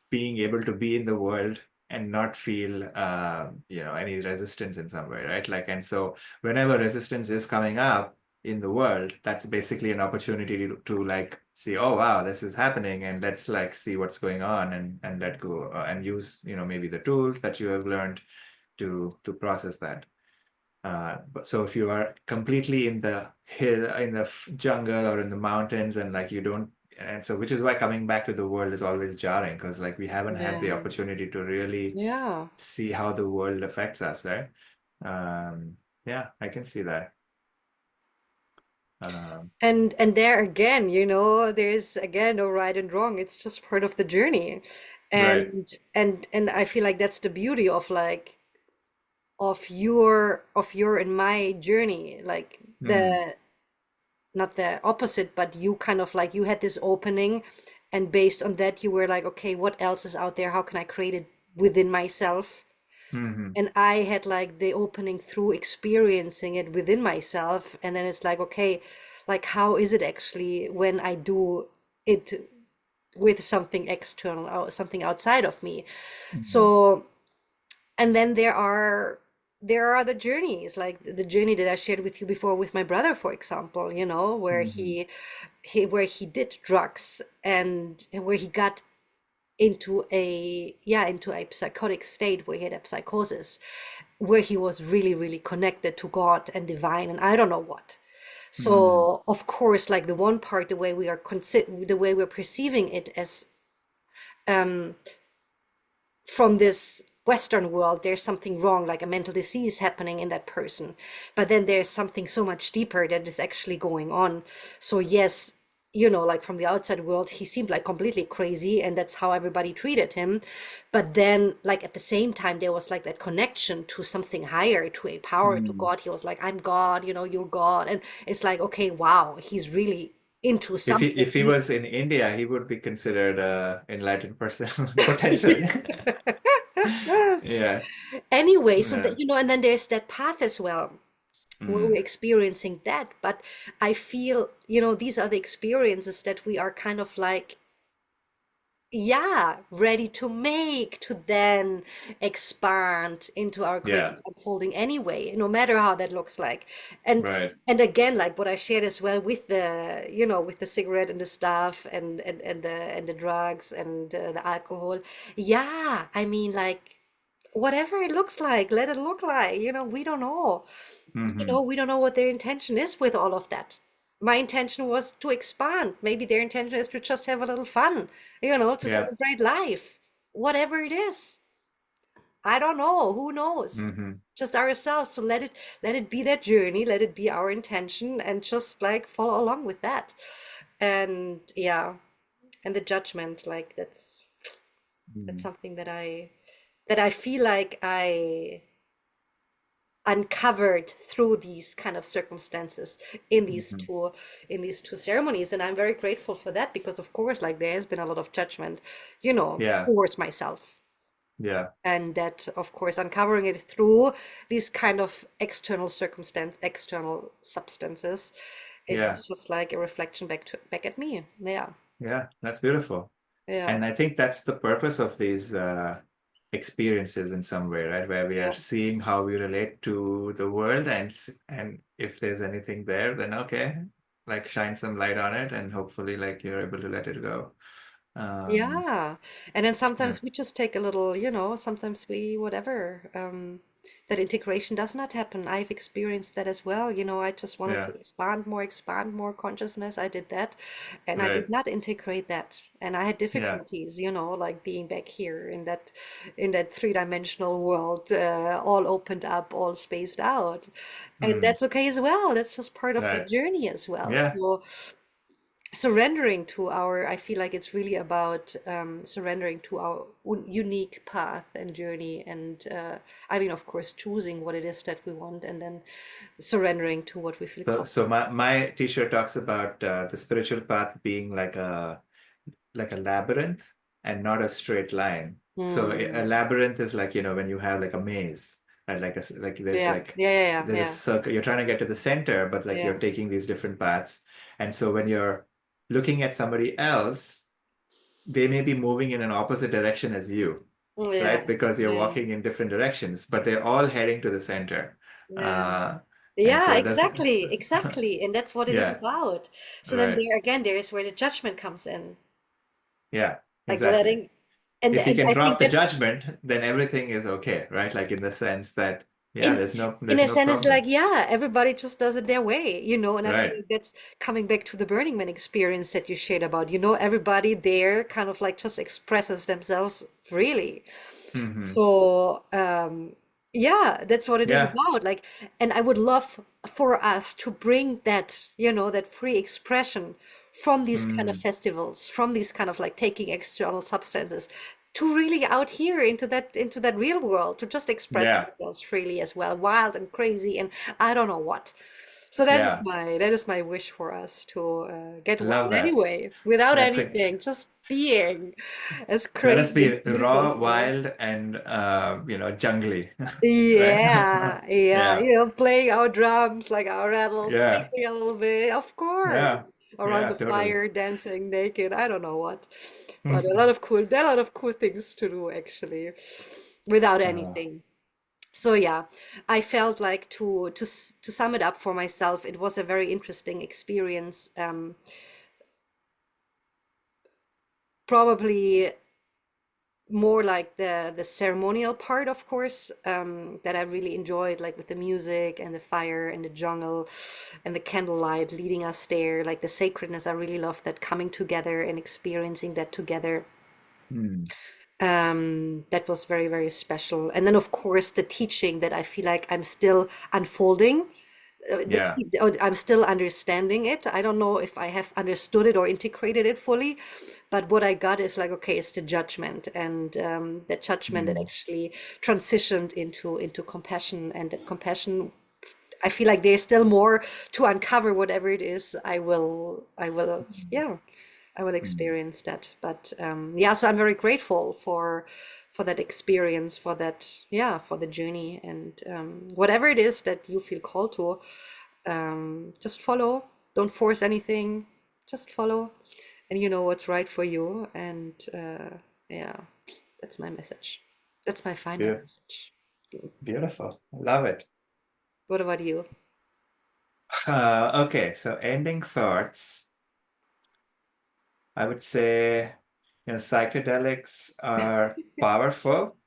being able to be in the world and not feel any resistance in some way, right? Like, and so whenever resistance is coming up in the world, that's basically an opportunity to like see, oh wow, this is happening, and let's like see what's going on, and let go, and use maybe the tools that you have learned to process that. But so if you are completely in the jungle or in the mountains, and like you don't, and so which is why coming back to the world is always jarring, because like we haven't had the Yeah. opportunity to really Yeah. see how the world affects us, right? Yeah, I can see that. Um, And there again, there's again no right and wrong. It's just part of the journey. right. And I feel like that's the beauty of like of your and my journey. Like Hmm. not the opposite, but you kind of like you had this opening, and based on that you were like, okay, what else is out there? How can I create it within myself? Hmm. And I had like the opening through experiencing it within myself, and then it's like, okay, like how is it actually when I do it with something external or something outside of me? Hmm. So, and then there are other journeys, like the journey that I shared with you before with my brother, for example, where Hmm. he did drugs, and where he got into a psychotic state where he had a psychosis, where he was really really connected to God and divine and I don't know what. Hmm. So of course, like the one part, the way we're perceiving it as from this Western world, there's something wrong, like a mental disease happening in that person. But then there's something so much deeper that is actually going on. So, yes, like from the outside world, he seemed like completely crazy, and that's how everybody treated him. But then, like at the same time, there was like that connection to something higher, to a power, to Hmm. God. He was like, I'm God, you're God. And it's like, okay, wow, he's really into If he something. was in India, he would be considered a enlightened person potentially. Yeah. Anyway, so Yeah. that and then there's that path as well where we're Mm. experiencing that. But I feel, these are the experiences that we are kind of like, yeah, ready to then expand into our Yeah. greatest unfolding anyway, no matter how that looks like. And Right. and again, like what I shared as well with the cigarette and the stuff, and the drugs and the alcohol. Yeah, I mean, like whatever it looks like, let it look like. We don't know. Hmm. We don't know what their intention is with all of that. My intention was to expand. Maybe their intention is to just have a little fun, to Yeah. celebrate life. Whatever it is. I don't know. Who knows? Hmm. Just ourselves. So let it be that journey, let it be our intention, and just like follow along with that. And yeah, and the judgment, like that's Hmm. something that I feel like I uncovered through these kind of circumstances in these Hmm. two in these two ceremonies, and I'm very grateful for that, because of course, like there has been a lot of judgment Yeah. towards myself, Yeah. and that of course uncovering it through these kind of external substances, it's Yeah. just like a reflection back at me. Yeah. Yeah. That's beautiful. Yeah. And I think that's the purpose of these experiences in some way, right? Where we are Yeah. seeing how we relate to the world, and if there's anything there, then okay, like shine some light on it, and hopefully like you're able to let it go. Um, Yeah. And then yeah. sometimes we just take a little, sometimes we, whatever, that integration does not happen. I've experienced that as well. I just wanted Yeah. to expand more consciousness. I did that, and I did Right. not integrate that. And I had Yeah. difficulties, like being back here in that three-dimensional world, all opened up, all spaced out. And Mm. that's okay as well. That's just part of the Right. journey as well. Yeah. So surrendering to I feel like it's really about surrendering to our unique path and journey, and I mean, of course, choosing what it is that we want, and then surrendering to what we feel So comfortable. my t-shirt talks about the spiritual path being like a labyrinth and not a straight line. So a Hmm. labyrinth is like, when you have like a maze, right? Like Yeah, yeah, yeah, there's a yeah, circle. You're trying to get to the center, but like yeah, you're taking these different paths. And so when you're looking at somebody else, they may be moving in an opposite direction as you, Yeah, right? Because you're yeah, walking in different directions, but they're all heading to the center. yeah. Uh, and Yeah, so that's, exactly, exactly. And that's what it is yeah, about. So then right. there again, there is where the judgment comes in. Yeah, Like exactly. letting, and If you and can I drop think the that judgment, then everything is okay, right? Like in the sense that, yeah, in in there's a no sense, it's like, problem. yeah, everybody just does it their way, and I feel Right. like that's coming back to the Burning Man experience that you shared about, everybody there kind of like just expresses themselves freely. Hmm. So, yeah, that's what it is Yeah. about. Like, and I would love for us to bring that, that free expression from these kind of Mm. festivals, from these kind of like taking external substances to really out here into that real world to just express Yeah. ourselves freely as well, wild and crazy and I don't know what. So that is Yeah. my wish for us to get Love wild that. anyway, without That's a anything, just being as Let us crazy and be beautiful raw, as we are. wild, and jungly, right? Yeah, yeah, Yeah. playing our drums, like our rattles, Yeah. dancing a little bit, of course, Yeah. around Yeah, the totally. fire, dancing naked, I don't know what, but there are a lot of cool things to do actually, without Uh, anything. So yeah, I felt like to sum it up for myself, it was a very interesting experience. Probably more like the ceremonial part, of course, that I really enjoyed, like with the music and the fire and the jungle and the candlelight leading us there, like the sacredness. I really love that coming together and experiencing that together. hmm. That was very, very special. And then, of course, the teaching that I feel like I'm still unfolding. Yeah. I'm still understanding it. I don't know if I have understood it or integrated it fully, but what I got is like, okay, it's the judgment, and that judgment that Hmm. actually transitioned into compassion, and that compassion. I feel like there's still more to uncover. Whatever it is, yeah, I will Hmm. experience that. But yeah, so I'm very grateful for that experience, for that, yeah, for the journey, and whatever it is that you feel called to, just follow. Don't force anything. Just follow, and you know what's right for you. And yeah, that's my message. That's my final Beau- message. Beautiful. Love it. What about you? Okay, so ending thoughts. I would say, psychedelics are powerful,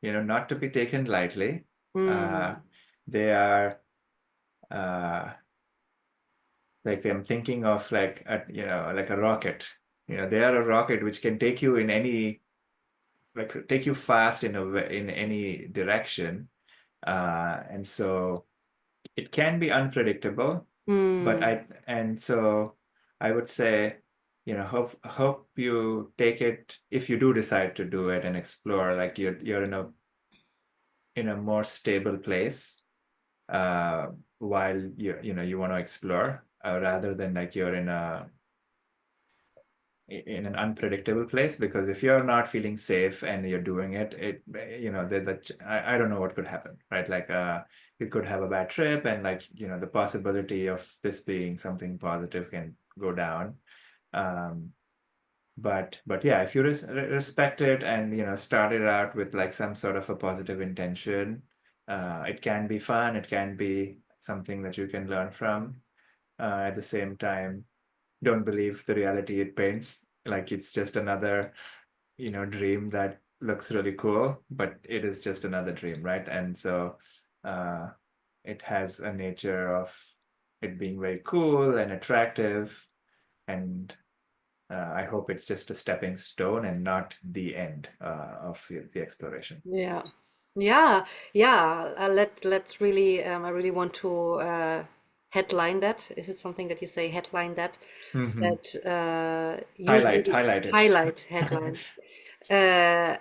not to be taken lightly. Uh, Mm, they are uh, like I'm thinking of like a rocket. They are a rocket which can take you in any like take you fast in any direction. And so it can be unpredictable, but mm, I would say, hope you take it if you do decide to do it and explore, like you're in a more stable place uh while you want to explore, rather than like you're in an unpredictable place, because if you're not feeling safe and you're doing it, I don't know what could happen, right? Like you could have a bad trip, and like the possibility of this being something positive can go down. um but yeah, if you respect it and start it out with like some sort of a positive intention, it can be fun, it can be something that you can learn from. At the same time, don't believe the reality it paints. Like it's just another, dream that looks really cool, but it is just another dream, right? And so uh, it has a nature of it being very cool and attractive. And I hope it's just a stepping stone and not the end of the exploration. yeah. Yeah, yeah. Let's really. I really want to headline that. Is it something that you say headline that? Hmm. That you really Highlight it. highlight headline. Uh,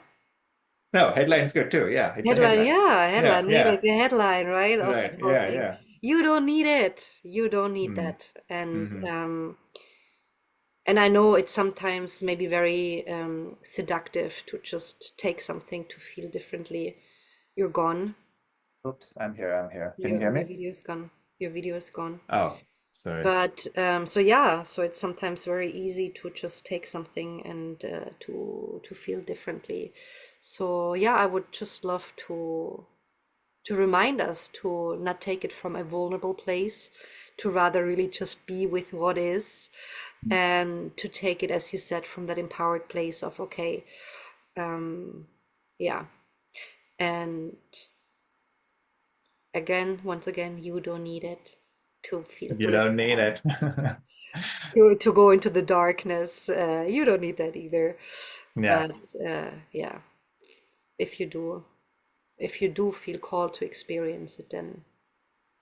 No, headline's good too. Yeah, it's a Headline, headline. yeah, Yeah, headline. We yeah. like the headline, right, of that Right. whole Yeah, thing. yeah. You don't need it. You don't need Mm. that. And Hmm. I know it's sometimes maybe very seductive to just take something to feel differently. You're gone. Oops, I'm here. I'm here. Can you hear Your me? video is gone. Your video is gone. Oh. Sorry. But so yeah, so it's sometimes very easy to just take something and to feel differently. So yeah, I would just love to remind us to not take it from a vulnerable place, to rather really just be with what is, and to take it, as you said, from that empowered place of okay, yeah, and again, once again, you don't need it to feel You don't blissed need out. it. To go into the darkness. You don't need that either. Yeah. But yeah, if you do, if you do feel called to experience it, then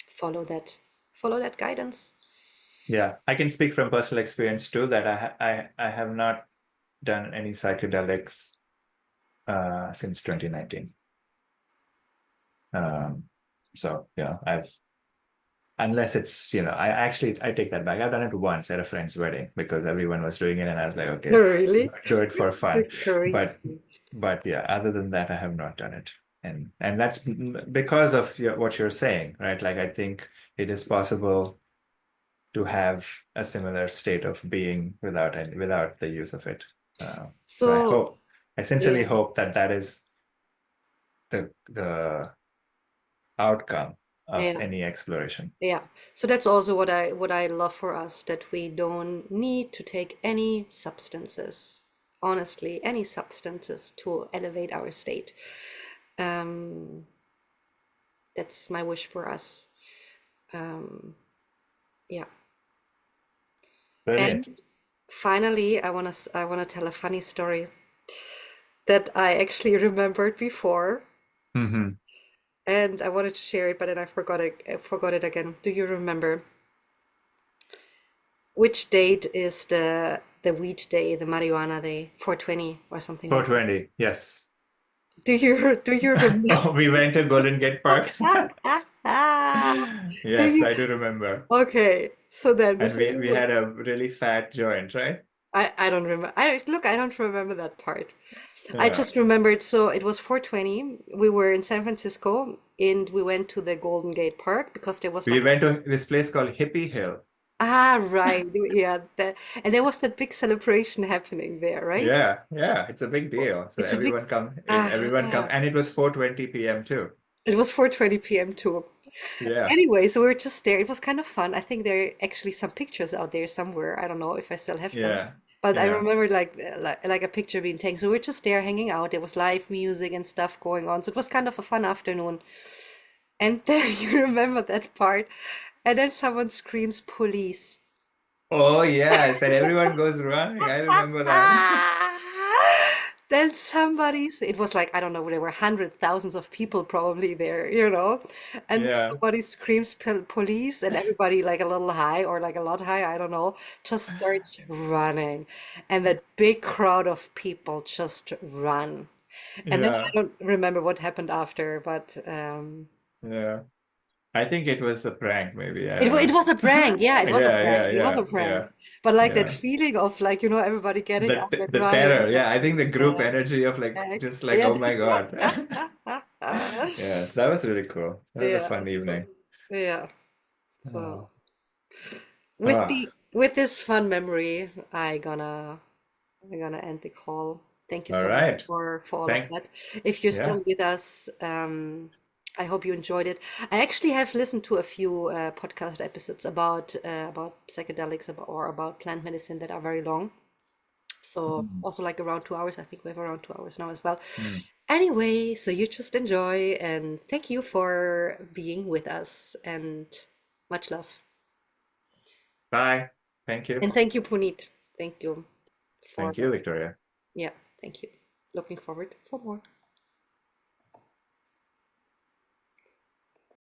follow that, follow that guidance. Yeah. I can speak from personal experience too that I have not done any psychedelics since 2019. Um, so yeah, I've unless it's, I take that back. I've done it once at a friend's wedding because everyone was doing it and I was like, No, okay, really? do it for You're fun. But crazy. yeah, other than that, I have not done it. And that's because of what you're saying, right? Like I think it is possible to have a similar state of being without the use of it. So So I sincerely yeah, hope that that is the outcome of yeah. any exploration. Yeah, so that's also what I love for us, that we don't need to take any substances, honestly, any substances to elevate our state. Um, that's my wish for us. Yeah. Brilliant. And finally, I wanna tell a funny story that I actually remembered before, Hmm. and I wanted to share it, but then I forgot it again. Do you remember which date is the weed day, the marijuana day, 420 or something like that? 420, yes. Do you remember? Oh, we went to Golden Gate Park. Do Yes, you? I do remember. Okay, so then And this we had a really fat joint, right? I don't remember. I don't remember that part. I Yeah. just remembered, so it was 420. We were in San Francisco and we went to the Golden Gate Park because there was We like went to this place called Hippie Hill. right. Yeah, and there was that big celebration happening there, right? Yeah, yeah, it's a big deal. So It's a big everyone come, ah and it was 4:20 p.m. too. it was 4:20 p.m. too. Yeah, Anyway, so we were just there. It was kind of fun. I think there are actually some pictures out there somewhere. I don't know if I still have them. yeah, But I yeah. remember like a picture being taken. So we are just there hanging out. There was live music and stuff going on. So it was kind of a fun afternoon. And then you remember that part. And then someone screams police. Oh yes, and everyone goes running. I remember that. Then it was like, I don't know, there were hundred thousands of people probably there, and then Yeah, somebody screams police and everybody like a little high or like a lot high, I don't know, just starts running. And that big crowd of people just run. And then I yeah, don't remember what happened after, but yeah. I think it was a prank, maybe. I it, don't it know. was a prank. Yeah, it was a Yeah, prank. yeah, It was yeah, a prank. yeah, But like that yeah. feeling of like, everybody getting up and The running. terror, yeah. I think the group energy of like Yeah. just like, Yeah. oh my God. Yeah, that was really cool. That was a Yeah, fun so evening. yeah. Oh, So with ah, the with this fun memory, I'm gonna end the call. Thank you all so much right. for all of Thank, that. If you're yeah. still with us, I hope you enjoyed it. I actually have listened to a few podcast episodes about psychedelics or about plant medicine that are very long. So Mm, also like around 2 hours. I think we have around 2 hours now as well. mm. Anyway, so you just enjoy and thank you for being with us and much love. Bye. Thank you. And thank you, Puneet. Thank you for, Thank you, Victoria. yeah, thank you. Looking forward for more.